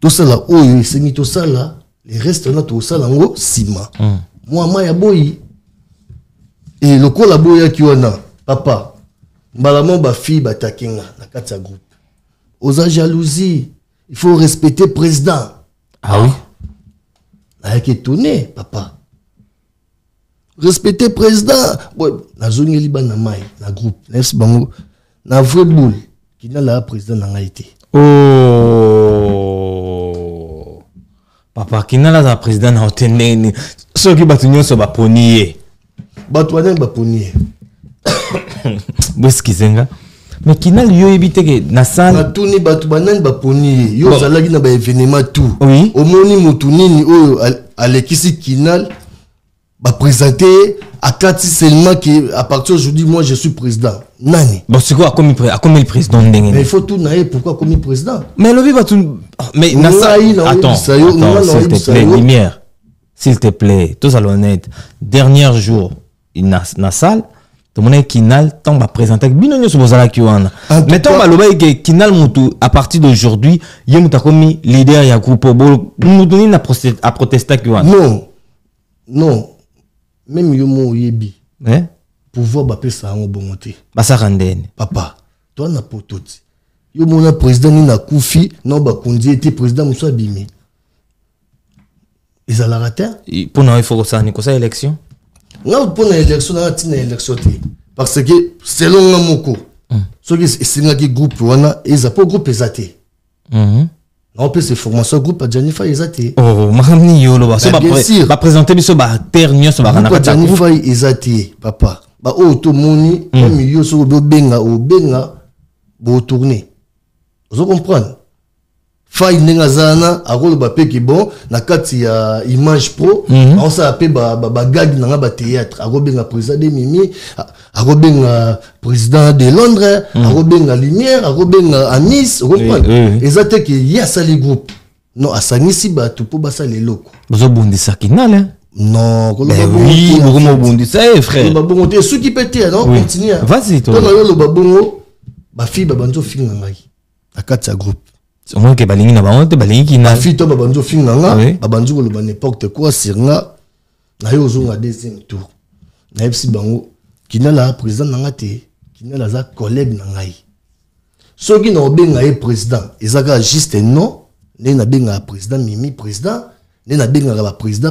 S2: tout ça là oyo esengi to ça là les restes na to ça lango sima moi ya boyi et le ko la boya ki wana papa mbalamo ba fille batakenga na kati ya groupe oza jalousie il faut respecter président
S1: ah oui
S2: avec étonné papa respecter président bon na zongeli bana mai na groupe nefs bango na vrai boule qui na la président na ngaité
S1: oh papa kinala za président na otendeni soki batu nyonso baponiye
S2: batu wana baponiye
S1: boskizenga mais kinali yo ebiteke na salle
S2: batuni batu banani baponiye yo zalaki na ba événement tout
S1: oui
S2: omoni mutu nini oyo alekisi kinal ba présenter à Kati seulement que à partir d'aujourd'hui moi je suis président nani
S1: bon c'est quoi comme le président ndenge
S2: mais il faut tout naïe pourquoi comme président
S1: mais le va tout mais na attends s'il te plaît lumière s'il te plaît tous à l'honnête dernier jour na salle tout le monde kinal tant va présenter bino nyo sobozala ki wana mais tant ba loba ke kinal mutu à partir d'aujourd'hui yemuta komi leader ya groupe bo mutu ni na protester ki wana
S2: non même yomo yebi
S1: hein
S2: pouvoir bapé ça en bonté
S1: basaka ndene
S2: papa toi na pototi yomo na président ni na kufi non ba kondi était président muso abimi ils alla rater
S1: pour na il faut ça ni ko ça élection
S2: nga pour na élection na tina élection té parce que selon nga moko so ki singa ki groupe wana eza po groupe ezate on peut se former groupe à Janifa ezate
S1: oh mahamni yolo ba so ba présenter biso ba terre nyonso ba kana
S2: kata Janifa ezate papa ba o to moni même yo so be benga o benga bo tourner vous comprenez faille nenga zana akolo ba peki bon na kati ya image pro on ça appelle ba gag na ba théâtre akobenga président de Mimi akobenga président de Londres akobenga lumière akobenga Amis vous comprenez ezate que ya sali groupe non asanisi ba to po ba sali loko
S1: bozo bondisa kinala
S2: non
S1: oui beaucoup bondisa frère
S2: ba bongo ce qui peut être non continue
S1: vas-y toi
S2: na yo ba bongo ba fille ba banzo finga ngai na kati ya groupe
S1: au moins que balingi na ba honte balingi ki na
S2: fille to ba banzo finga nga ba banzo ko ba n'importe quoi sur nga na yo zo nga deuxième tour na FC bango kinala président na ngate kinala za collègue na ngai soki na obenga e président ezaka juste non ne na benga président Mimi président ne na benga ba président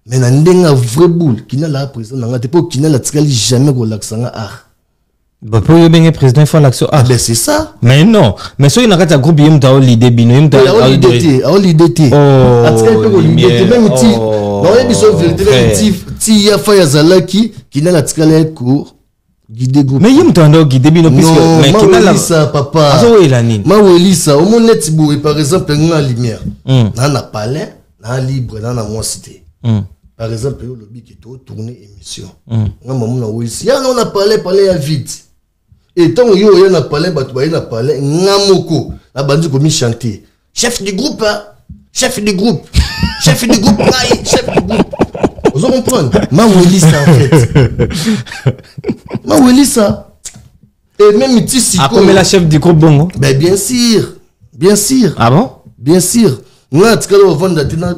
S2: mais na ndenga vrai boule kinala président na ngate pour kinala tikali jamais ko laksanga
S1: bah pour yo benga président il faut l'action
S2: ben c'est ça
S1: mais non mais so ina kata groupe yem ta l'idée bino yem ta
S2: l'idée atikali pe ko l'idée même ti non et biso vérité même ti ya fa ya zalaki kinala tikali ko guider groupe
S1: mais yem ta ndo guider bino puisque mais kinala
S2: ça papa
S1: azo ela nini
S2: ma welisa au mon net boui par exemple nga lumière na palais na libre na moi cité par exemple le lobby qui to tourner émission nga mamu na welisa ya on a parlé ya vite et tant yo ya na parler batu ba na parler ngamoko na bandi ko mi chanter chef du groupe chef du groupe chef du groupe vous comprenez ma welisa en fait Ma weli ça. Et même ici
S1: a comme la chef du groupe Bongo.
S2: Ben bien sûr. Bien sûr.
S1: Ah bon?
S2: Bien sûr. Moi tika lo vendre tena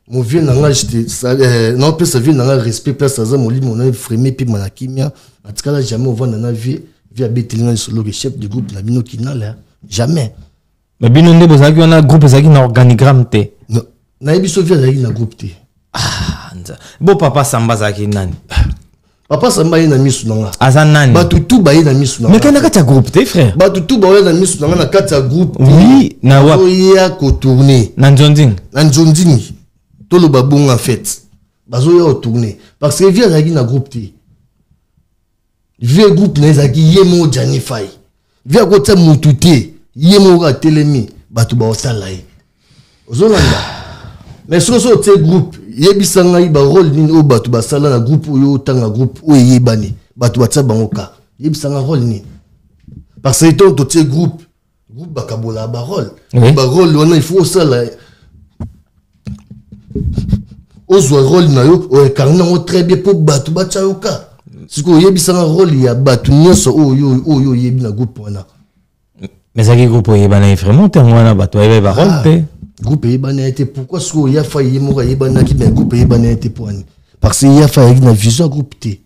S2: mon vieux nanga j'étais non peut ça vient nanga respect place ça mon lit mon frémé puis mon kimia. Tika là jamais on vendre na vie via betelinga solo le chef du groupe na bino kinala. Jamais.
S1: Mais bino ndé bozaki on a groupe zaki na organigramme te.
S2: Non. Na biso via zaki na groupe te.
S1: Ah, bon papa Samba zaki nani?
S2: Papa Samba yi na misu nanga.
S1: Aza nani?
S2: Ba tutu ba yi na misu nanga.
S1: Mais kana kati ya groupe te frère?
S2: Ba tutu ba yi na misu nanga na kati ya groupe.
S1: Oui, na wa.
S2: O ya ko tourner.
S1: Na Nzonding.
S2: Na Nzonding. To lo babong en fait. Bazo ya o tourner parce que via zaki na groupe te. Via groupe na zaki yemo Janify. Via ko tsa mutu te. Yemo ka telemi batu ba osala yi. Ozolanda. Mais so te groupe yebisanga yi ba rôle ni o batu ba sala na groupe yo tanga groupe o yebani batu ba tsa bangoka yebisanga rôle ni parce que to te groupe bakabola ba rôle ba rôle on il faut sala o zo rôle na yo o karna o très bien pour batu ba tsa yoka siko yebisanga rôle ya batu nyoso o yo yebi na groupe wana
S1: mais ça qui groupe yebana vraiment tangwana batu ba rôle te
S2: groupe yebana été pourquoi ce qu'il y a failli mourir yebana qui mais groupe yebana été pour parce qu'il y a failli une vision groupe T.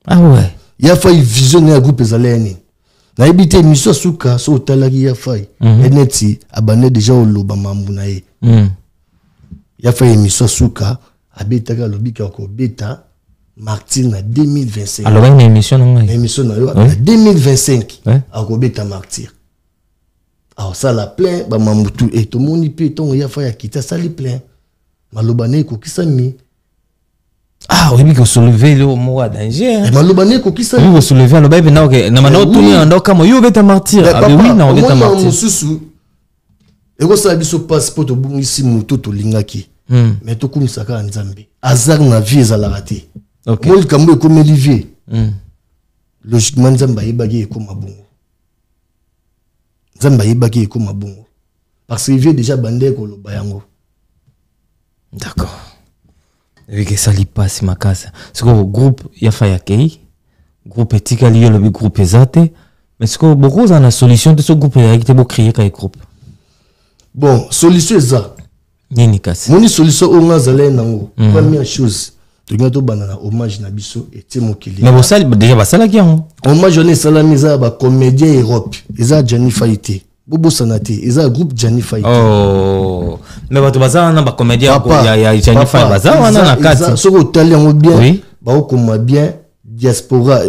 S1: Ah ouais.
S2: Il y a failli visionner groupe zaleni. Na ebité mission suka so talaki ya failli. Eneti abane déjà au loba mambuna ye. Il y a failli mission suka abeta ka lobika ko beta Martyr na 2025.
S1: Alors une émission non.
S2: Émission na yo 2025 ako beta Martyr. Alors ça la plein ba mamutu et tout monde peut ton ya fa ya kita ça li plein malobane ko kisami
S1: ah oui mais que soulever le mot danger
S2: malobane ko kisami
S1: oui soulever le baby na ok na mana tuni ando kama yo beta Martyr ah oui na beta Martyr
S2: mususu e ko sa biso passeport to bungisi mutu to lingaki mais to kumisaka nzambe azar na vie ezala raté ok mo kambo ko melivier logiquement nzamba yebagi ko mabungu Zamba yebaki ko mabungo parce qu'il vient déjà bandé ko lo bayango.
S1: D'accord. Et que ça li passe ma casa. C'est que groupe ya faya kei groupe etikali yo le groupe ezate mais c'est que beaucoup en a solution de ce groupe ya qui te bo créer kay groupe.
S2: Bon, solution ça.
S1: Nini kasi.
S2: Moni solution o ngazale nango. Première chose to gato banana hommage na biso et Timokili.
S1: Mais bon ça déjà ba sala ki yango.
S2: Hommage on salamiza ba comédien Europe. Eza Janify te. Bobo sanate eza groupe Janify.
S1: Oh. Mais ba to baza na ba comédien ya Janify baza wana na kati.
S2: Soko tali yango bien. Ba ko ma bien diaspora.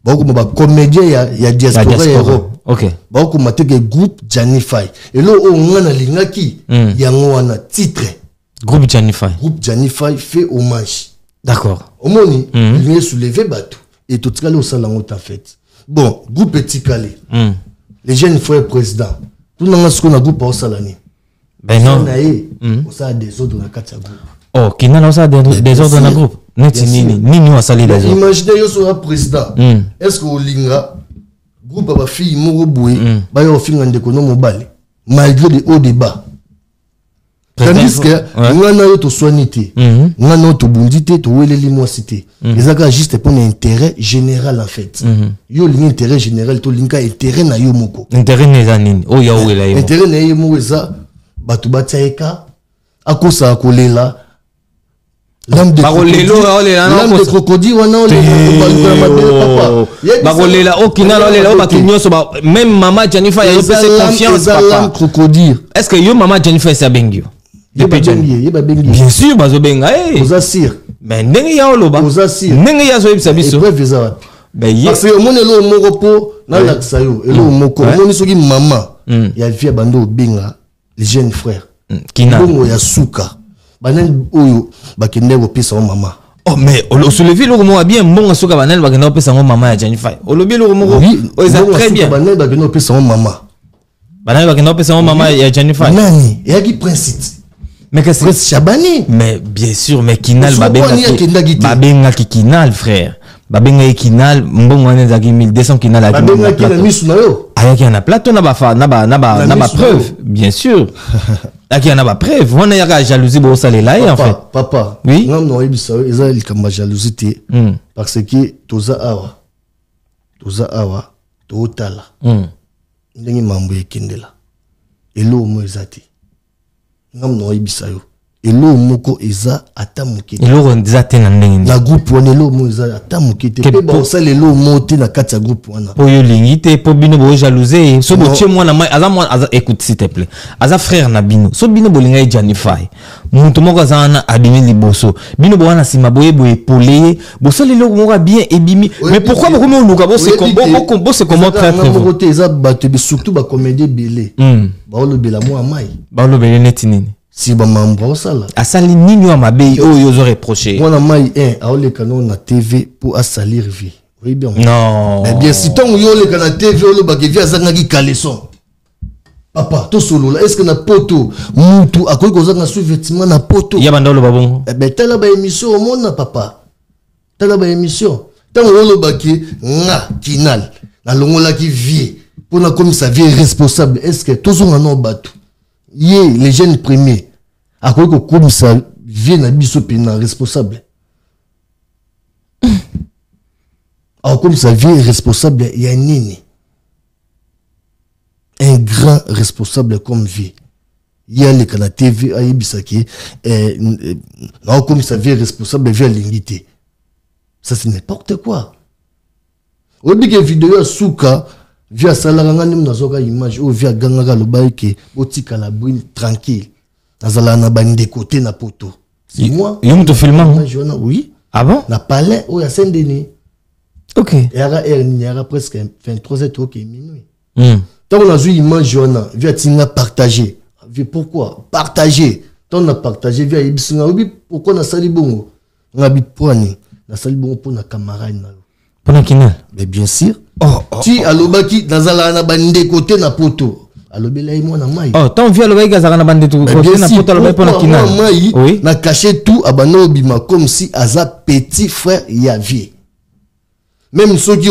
S2: Ba ko ba comédien ya diaspora Europe.
S1: OK.
S2: Ba ko mate ke groupe Janify. Et lo o ngana lingaki yango wana titre.
S1: Groupe Janify.
S2: Groupe Janify fait hommage.
S1: D'accord.
S2: Omoni, il vient soulever bateau. Et tout ça, au salon, en fait. Bon, groupe petit calé. Les jeunes frères président. Tout le monde a un groupe au salon.
S1: Ben non.
S2: On a des autres dans la carte groupe.
S1: Oh, qui n'a pas des autres dans le groupe. Ni nous à salir les autres.
S2: Imaginez, il y a un président. Est-ce que au Linga, groupe à ma fille, Moroboué, bah, il y a un film en économie mobile. Malgré les hauts débats. Tandis que ngana yo to soignité ngana to bundité to weleli moisité ezaka juste pour un intérêt général en fait yo l'intérêt général to linka intérêt na yo moko
S1: intérêt neza nini o ya wela yo
S2: intérêt na yo moko eza batu batsaeka akosa kolela l'âme de crocodile wana
S1: papa bakolela okina lolela batu nyoso même maman Jennifer yo pese confiance papa
S2: crocodile
S1: est-ce que yo maman Jennifer sa bengio bien sûr bazo benga
S2: osasir
S1: mais ndenge ya oloba
S2: osasir
S1: ndenge ya zo yebisa biso
S2: parce que mon elo moko po na laksa yo elo moko moni soki mama ya vie bando benga les jeunes frères
S1: kina
S2: bongo ya suka banen oyo bakende ko pesa mama
S1: oh mais o soulever le mot bien bon suka banen bakende ko pesa mama ya Jennifer olobi le mot o ça très bien
S2: banen bakende ko pesa mama
S1: banen bakende ko pesa mama ya Jennifer
S2: nani ya ki principe
S1: mais qu'est-ce que
S2: Chabani
S1: mais bien sûr mais Kinal babenga ki Kinal frère babenga kinal mbongo wana zaki 1200 kinal a
S2: babenga kinal misu na yo
S1: ayaki na plateau na ba preuve bien sûr aki na ba preuve wana yaka jalousie bo salela en fait
S2: papa
S1: oui
S2: ngam no yebisa yo eza likamba jalousie te parce que toza awa totala ndenge mambo ekendela elo mo ezati ngam no yebisa yo elo moko eza ata moke
S1: elo nzate na ndenge
S2: na groupe wana elo mo eza ata moke te pe ba osala elo mo te na kati ya groupe wana
S1: po yo lingi te po bino bo jalouser so bo tie mwana mai aza écoute s'il te plaît aza frère na bino so bino bolinga e Janify muntu moko azana abimi liboso bino bo wana sima boye boye polé bo sala elo moko bien ebimi mais pourquoi beaucoup me luka bo se comment traiter
S2: vous te eza bato surtout ba comédie belé ba olobela mo mai
S1: ba olobela neti nini
S2: si ba mambo osala
S1: asali nini wa mabe o yozo reprocher
S2: mwana mai aoleka no na TV pour asalir vie oui bien
S1: non
S2: mais bien si tant yo oleka na TV olobaki vie azangaki caleçon papa to solo là est-ce que na poto mutu akoki kozanga sous-vêtement na poto
S1: ya banda oloba bongo
S2: ben tala ba émission au monde papa tala ba émission tant olobaki nga kinal na longola ki vie pour na comme ça vie responsable est-ce que tozonga no bato yé les jeunes premiers à quoi que comme ça vient à biso pena responsable alors comme ça vient responsable il y a nini un grand responsable comme vie il y a les canaux TV à yebisaki non comme ça vient responsable vient l'ingité ça c'est n'importe quoi au dit que vidéo souka via salaranga ni mnazoka image ou via gangaka lobaike botika la brune tranquille nazala na bande côté na poto c'est moi
S1: yo mto filmant
S2: oui
S1: ah bon
S2: na palais ou ya Saint-Denis
S1: OK
S2: il y a presque 23h OK minuit tant on a vu image wana via tinga partager pourquoi partager tant on a partagé via ibisinga obi pourquoi na sali bongo ngabi poani na sali bongo pour na camarade na
S1: pona kinal
S2: mais bien sûr ti alobaki nazala na bande côté na poto alobela imo na mai
S1: tant via alobaki azaka na bande côté na poto alobaki pona kinal
S2: oui na caché tout abana obima comme si aza petit frère ya vie même ceux qui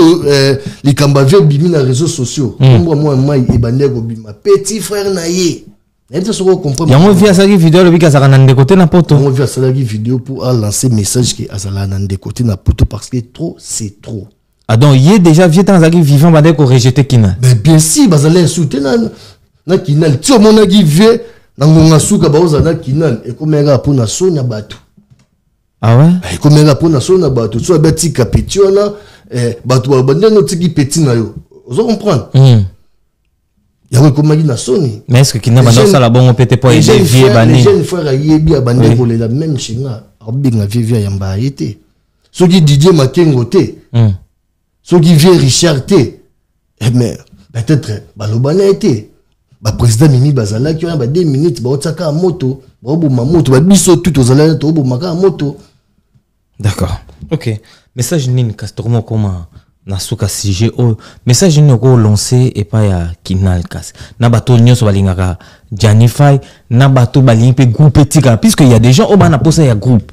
S2: les cambavie bimi na réseaux sociaux moi mai e bande obima petit frère na ye est-ce que vous comprenez
S1: yango via sa vidéo alobaki azaka na ndeko côté na poto
S2: on via sa vidéo pour lancer message que azala na ndeko côté na poto parce que trop c'est trop.
S1: Ah donc il est déjà vieux dans qui vivant bandé ko rejeter kinal.
S2: Mais bien si bazale soutenir na kinal ti o mona ki vie na ngonga suka baoza na kinal e komera pour na sonya bato.
S1: Ah ouais?
S2: E komera pour na sonya bato so beti kapitiona bato bandé no tiki petit na yo. Vous comprenez? Ya ko magi na soni.
S1: Mais est-ce que kinal banda ça la bon pété pour aider vieux bani?
S2: Les jeunes frères yebi bandé ko la même chinga. Obinga vie yamba été. So ki Didier Makengo te. Ceux qui viennent Richard T. Mais peut-être, l'Obana été. Le président Mimi Bazala qui a 2 minutes, il a moto, il a biso tout aux alliés, il a moto.
S1: D'accord. Ok. Message Nin Castormo comment Nasuka CG o message Nin ko lancé et pas ya Kinal Kas. Na bato nyonso balingaka Janify, na bato balingi groupe tika puisque il y a des gens au bana posé ya groupe.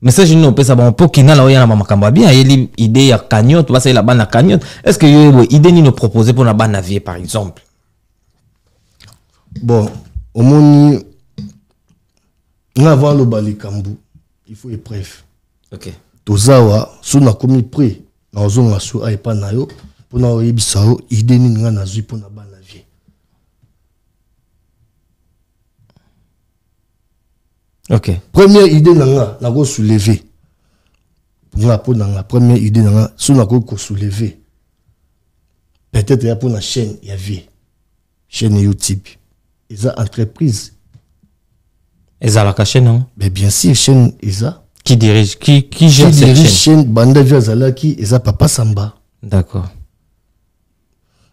S1: Message nous peut savoir pour Kinal là ya na makambo bien il idée ya cagnotte va la bana cagnotte est-ce que yo idée ni nous proposer pour na bana vie par exemple
S2: bon au moni avant le balikambu il faut épreuve
S1: OK
S2: tozawa so na komi prêt na ozonga so ay pa na yo pour na oyebisa yo idée ni nga na zui pour na bana vie.
S1: OK.
S2: Première idée na go soulever. Pour la première idée na so na go soulever. Peut-être ya pour la chaîne ya vie. Chaîne YouTube. Eza entreprise.
S1: Eza la chaîne non?
S2: Mais bien sûr chaîne eza.
S1: Qui dirige qui gère cette
S2: chaîne banda via zalaki eza Papa Samba.
S1: D'accord.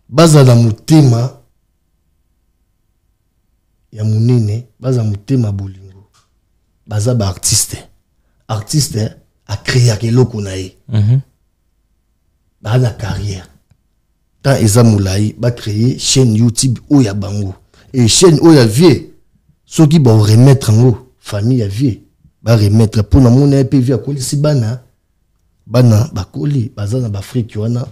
S2: Baza na mutema ya munene, baza mutema bolingo. Baza ba artiste a créé keloko na ye ba na carrière tant eza moulai ba créer chaîne YouTube o ya bango et chaîne o ya vie soki ba remettre ngo famille ya vie ba remettre pour na mona pe vie akolisi bana bana bakoli bazana ba Afrique wana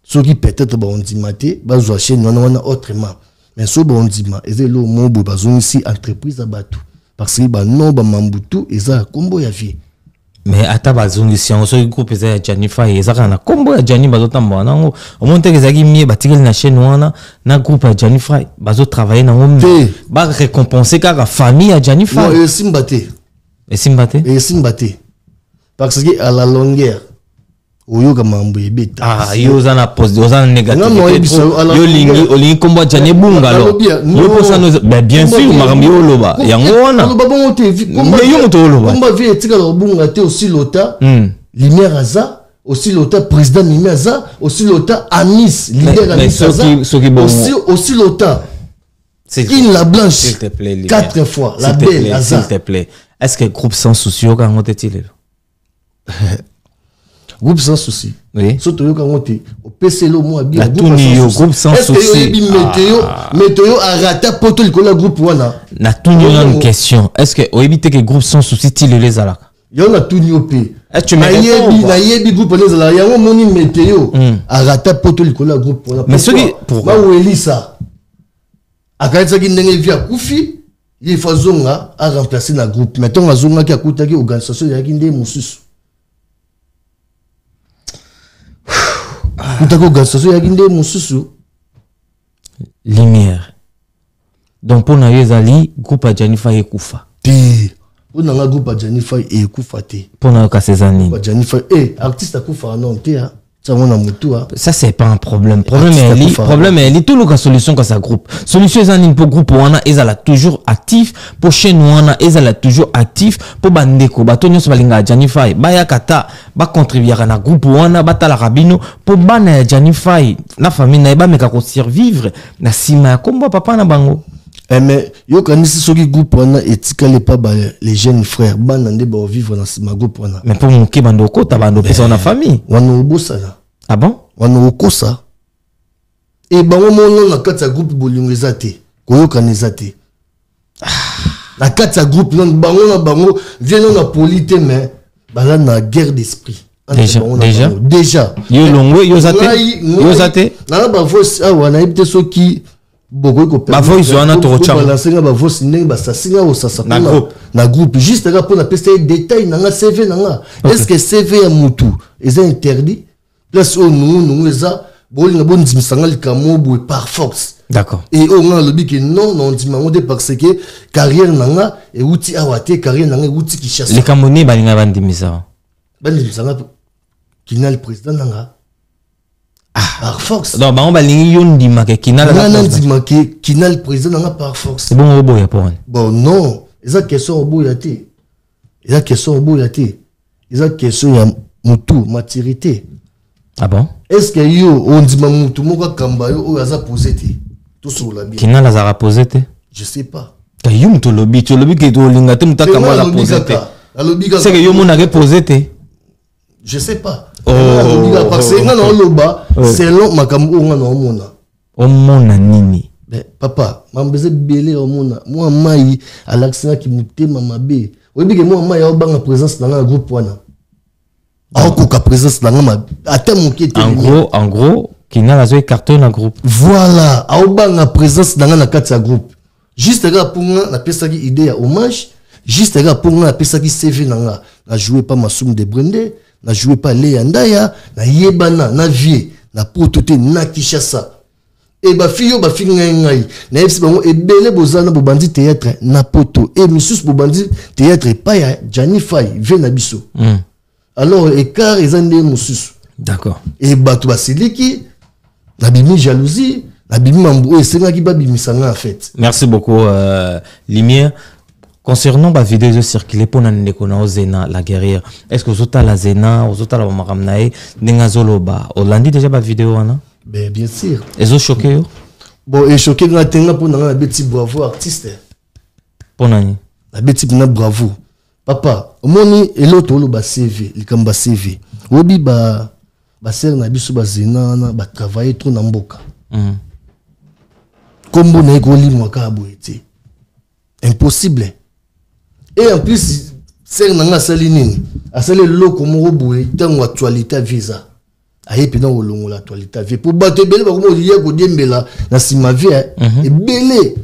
S2: soki peut-être ba ondima te bazwa chaîne wana autrement mais so ba ondima ezelo mobo bazongisi entreprise abatu parce que ba no ba mambutu eza kombo ya vie
S1: mais ata bazongisi yango soki groupe eza ya Janify ezaka na kombo ya Jani bazotamba nango omonte ezaki mie batikeli na chaîne wana na groupe ya Janify bazo travailler nango ba récompenser kaka famille ya Janify
S2: non esimba te parce que à la longueur oyoka mambo ebeta
S1: yo na poste oza négatif yo lingi kombo Jani bungalo yo posa bien sûr makambi yo loba yango wana
S2: loba bongo te
S1: mais yo moto loba
S2: komba vie etika bunga te aussi lota lumière aza aussi lota président lumière aza aussi lota amis leader amis aza aussi lota in la blanche
S1: s'il te plaît
S2: 4 fois la belle aza
S1: s'il te plaît est-ce que groupe sans souci yo kango tetile
S2: groupe sans souci
S1: oui
S2: surtout yo kango te au PC lo mo bien
S1: groupe sans souci
S2: est-ce que météo a raté poto le groupe wana
S1: na tuni une question est-ce que o éviter que groupe sans souci tile les alaka
S2: yo na tuni opé
S1: est-ce que tu me
S2: na yebi groupe les alaka yango moni météo a raté poto le groupe wana
S1: mais ce qui
S2: pourquoi ba welisa akaitsa ki ndenge via kufi il faut zonga a remplacer na groupe mettons zonga ki akutaki organisation ya ki ndé mususu kutaki organisation ya ki ndé mususu
S1: lumière donc pour na yezali groupe ya Janify ekufa
S2: te pour na groupe ya Janify ekufa te
S1: pour na ka Césarine
S2: Janify artiste akufa non te ha
S1: ça c'est pas un problème problème est tout le cas solution que ça groupe solution est un groupe wana ezala toujours actif pour chaîne wana ezala toujours actif pour bandeko batonyo so balinga Janify baya kata ba contribuer na groupe wana batala rabino pour bana Janify na famille na ba meka ko survivre na sima kombo papa na bango
S2: mais yo kanisi soki groupe wana etikale pas les jeunes frères bana nde ba vivre na sima groupe wana
S1: mais pour moké bandoko ta bando pesa na famille
S2: wana obosana
S1: ah bon
S2: wana okosa et bango mono na kati ya groupe bolingo ezate koyokana ezate na kati ya groupe non bango na bango vient na polité mais bala na guerre d'esprit déjà
S1: yo longwe yo zate
S2: na ba voice wana ibte soki boko ko
S1: ba voice wana to chama
S2: balancer ba voice ndenge basasinga osasa na groupe juste là pour na pester détail na nga CV na nga est-ce que CV ya mutu est interdit place au nous eza bolinga bondimsanga likamo boy par force
S1: d'accord
S2: et on a le dit que non dimango de parce que carrière nanga et outil awate carrière nanga outil qui chasse
S1: les camoni balinga bandimisa
S2: bandimsanga kinal président nanga par force
S1: non ba on balingi yondima ke kinal
S2: président nanga par force
S1: c'est bon oboya pour
S2: bon non eza question oboya te eza question ya mutu maturité.
S1: Ah bon?
S2: Est-ce que yo on dit mamutu moka kamba yo o aza posé te tout sur la bien.
S1: Kina la zara posé te?
S2: Je sais pas.
S1: Ka yo muto lobi ke to linga te muta kamba la posé te. C'est que yo mona ke posé te.
S2: Je sais pas. Parce que non loba c'est long makambo nga no mona.
S1: O mona nini?
S2: Ben papa, mambeze belé o mona. Moi mai alaxina ki mutema mabe. Obi ke moi mai o banga présence dans un groupe wana. Ka présence dans ma
S1: en gros Kina la zoé carton en groupe
S2: voilà aobanga présence dans la kati groupe juste là pour nga na pesa ki idée ya hommage juste là pour nga na pesa ki CV nanga na jouer pas Masum de Brende na jouer pas Léa Ndaya na yebana na vie na prototé na Kishasa et ba fiyo ba finga ngai na FC bango ebele bozana bo bandi théâtre na poto et misus bo bandi théâtre pas ya Janify vena biso alors écart ils ont des moussus
S1: d'accord
S2: et batou basiliki na bimi jalousie na bimi mambo et c'est là qui ba bimi sanga en fait.
S1: Merci beaucoup Lumière concernant la vidéo de circuler pour na ndeko na Ozena la guerrière est-ce que ozota la Zena ozota la makamnae ndinga zoloba olandi déjà ba vidéo wana
S2: ben bien sûr
S1: ezo choqué yo
S2: bon et choqué na tenga pour na beti bravo artiste
S1: pour nani
S2: na beti na bravo papa omoni eloto lo ba CV likamba CV obi ba ser na biso ba Zena na ba travailler trop na mboka kombo na ekoli mwaka aboyete impossible et en plus ser nanga sali nini asali loko moko boye tango actualité visa aye pe dans olongo l'actualité vie pour bato belé ba ko lié ko dembela na sima vie e belé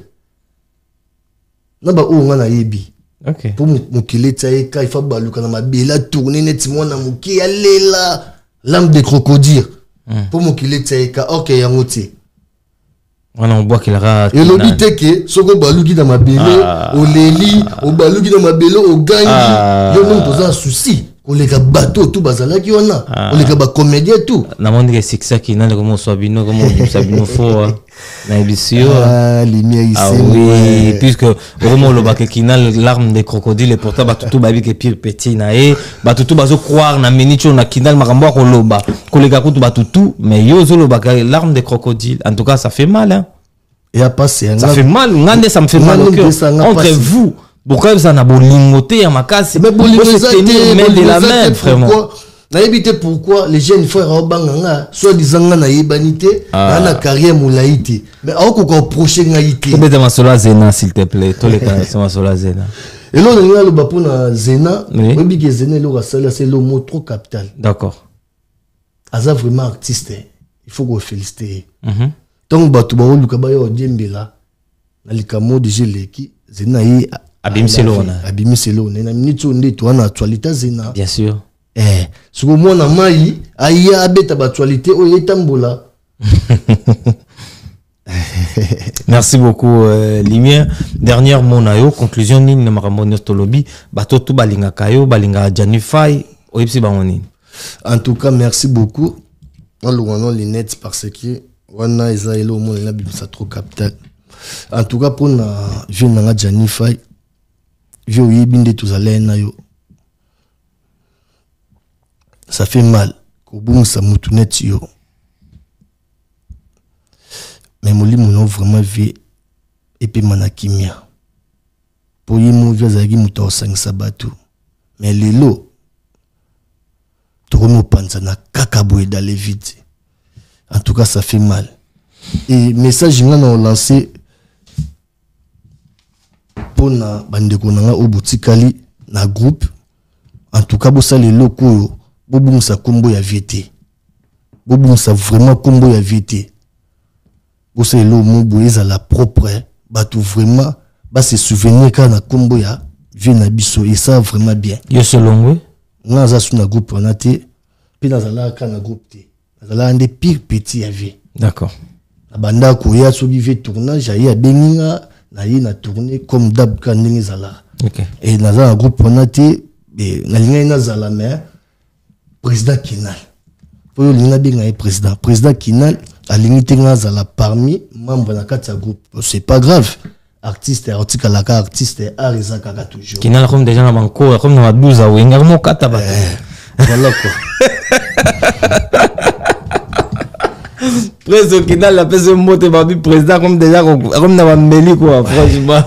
S2: na ba o nga na yebi
S1: OK
S2: pour mokile tsaye ka il faut baluka na mabela tourner net mona moki ya lela l'âme de crocodile pour mokile tsaye ka OK yango ti
S1: on voit qu'il aura
S2: et l'obité que soko baluki dans mabele o leli o baluki dans mabele o gangi yo non posa souci on les gars bateau tout bazala qui on a on les gars comédien tout
S1: na monde que c'est ça qui n'a comme Sabino comme Sabino fort na ebisio
S2: lumière ici
S1: oui puisque vraiment le bac qui n'a l'arme des crocodiles et pourtant tout babi que pire petit na e tout bazo croire na minicho na kinal makambo ko loba ko les gars tout mais yo zo le bac l'arme des crocodiles en tout cas ça fait mal hein
S2: et a passé
S1: ça fait mal ngande ça me fait mal au cœur entre vous. Pourquoi ça n'a pas lingoté à ma case?
S2: Mais pour
S1: tenir main de la main, vraiment.
S2: Na évité pourquoi les jeunes frères Obanganga, soit disant na yebanité, na carrière moulaïté. Mais on ko procher ngaïté.
S1: Tu peux ma Zena s'il te plaît. Tous les cas, c'est ma Zena.
S2: Et là on a le bapou na Zena, oui que Zena le rasala c'est le mot trop capital.
S1: D'accord.
S2: Aza vraiment artiste. Il faut qu'on félicite. Donc batou ba luka ba yo djembela. Na likamo de geleki Zena yi Abimiselona na minute onde to na actualité Zena
S1: bien sûr
S2: ce que moi na mai aya abeta ba actualité o yetambola.
S1: Merci beaucoup Lumière dernière mot na yo conclusion nini na makambo tolobi bato to balinga kayo balinga Janify oyipsi bangoni.
S2: En tout cas merci beaucoup on le lunettes parce que wana Isaelo mo na bimisa trop capital. En tout cas pour na jeune na Janify vieux yibinde tous allés na yo ça fait mal ko bungisa mutu net yo mais molimo no vraiment vie et puis manakimia pour yimo via zagi mutu osangisa batu mais lelo tokono panza na kakabwe dans les vides. En tout cas ça fait mal et message ngana on lancé pour na bandeko nanga obutikali na groupe. En tout cas bosa les locaux bobumsa kombo ya VT bobumsa vraiment kombo ya VT bosa le mobo ezala propre batu vraiment ba se souvenir ka na kombo ya vina biso et ça vraiment bien
S1: yo selon
S2: nga za su na groupe on a te puis dans la ka na groupe te dans ande pire petit ya vie.
S1: D'accord.
S2: Abanda ko ya so bive tournage ya beninga na yi na tourner comme d'hab ka ndenge zala.
S1: OK.
S2: Et dans un groupe on a te na linga na zala mais président Kinal. Pour linga benga président Kinal a limité na zala parmi membres na kata groupe. C'est pas grave. Artiste artiste la artiste Arisa kaka toujours.
S1: Kinal comme déjà na banco comme na 12 a wenga mo kata ba.
S2: Voilà quoi.
S1: Président Kinal la pèse moté babi président comme déjà comme na meli quoi franchement.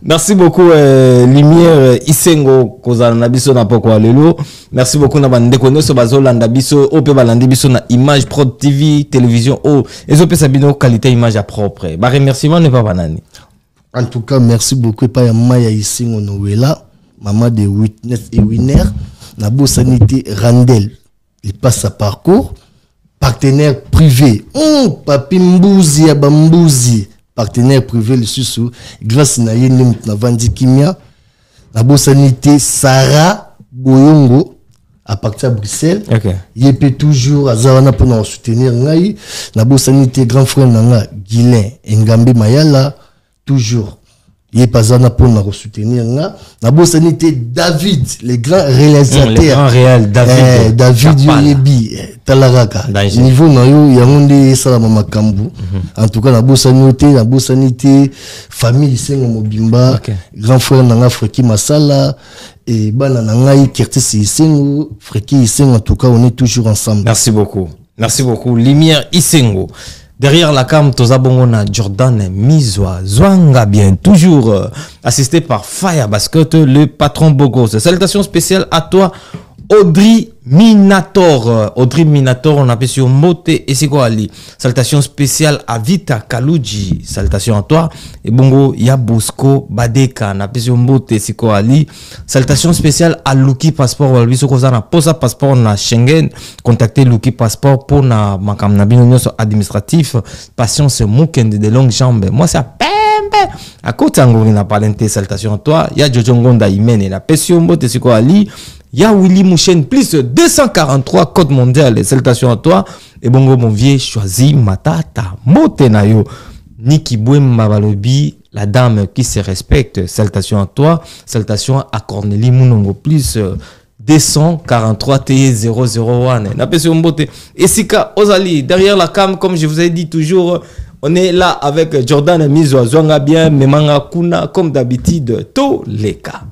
S1: Merci beaucoup Lumière Isengo kozana na biso na poko lelo. Merci beaucoup na bande ko so bazolanda biso ope balandi biso na Image Pro TV télévision o ezo pesa bino qualité image à propre. Ba remerciement ne pas banani.
S2: En tout cas merci beaucoup pa ya Maya Isengo Noela, maman de Witness et Winner, na bo sanité Randel. Il passe sa parcours partenaire privé. Papi Mbouzi ya Bambouzi. Partenaire privé le sous grâce na yene na vandi kimia na bosanité Sarah Boyongo à partir de Bruxelles.
S1: OK.
S2: Il peut toujours azawana pour nous soutenir ngai na bosanité grand frère nanga Guilain Ngambe Mayala toujours il est pas là pour nous soutenir na bosanité David le grand réalisateur
S1: le grand réel
S2: David Yebi talaraka niveau na yo yangonde sala mama kambu. En tout cas na bosanité famille Sengo Mobimba grand frère nanga Freki Masala et bana nanga Kertisi Sengo Freki Sengo. En tout cas on est toujours ensemble.
S1: Merci beaucoup Lumière Isengo. Derrière la cam, Tozabongona Jordan Mizwa Zwanga bien, toujours assisté par Faya Basket, le patron Bogos. Salutations spéciales à toi, Audrey Minator, on appelle sur Mote et c'est quoi Ali? Salutation spéciale à Vita Kaluji, salutation à toi. Et bongo, ya Bosco Badeka, on appelle sur Mote et c'est quoi Ali? Salutation spéciale à Luki Passport, on lui qu'on a posa passeport na Schengen, contactez Luki Passport pour na makam na binonyo administratif, patience moukende de longues jambes. Moi c'est à côté on a parlé de salutation à toi. Ya Jojo Ngonda Imene, la Pession Mote et c'est quoi Ali? Ya Willy Mouchen, plus 243 code mondial. Salutations à toi. Et bongo, mon vieux, choisi matata. Motenayo. Niki Bouem Balobi, la dame qui se respecte. Salutations à toi. Salutations à Cornélie Mounongo, plus 243 T001. N'appelle Mbote. Et Sika Ozali, derrière la cam, comme je vous ai dit toujours, on est là avec Jordan Mizo, Zwanga bien, Memanga Kuna, comme d'habitude, tous les cas.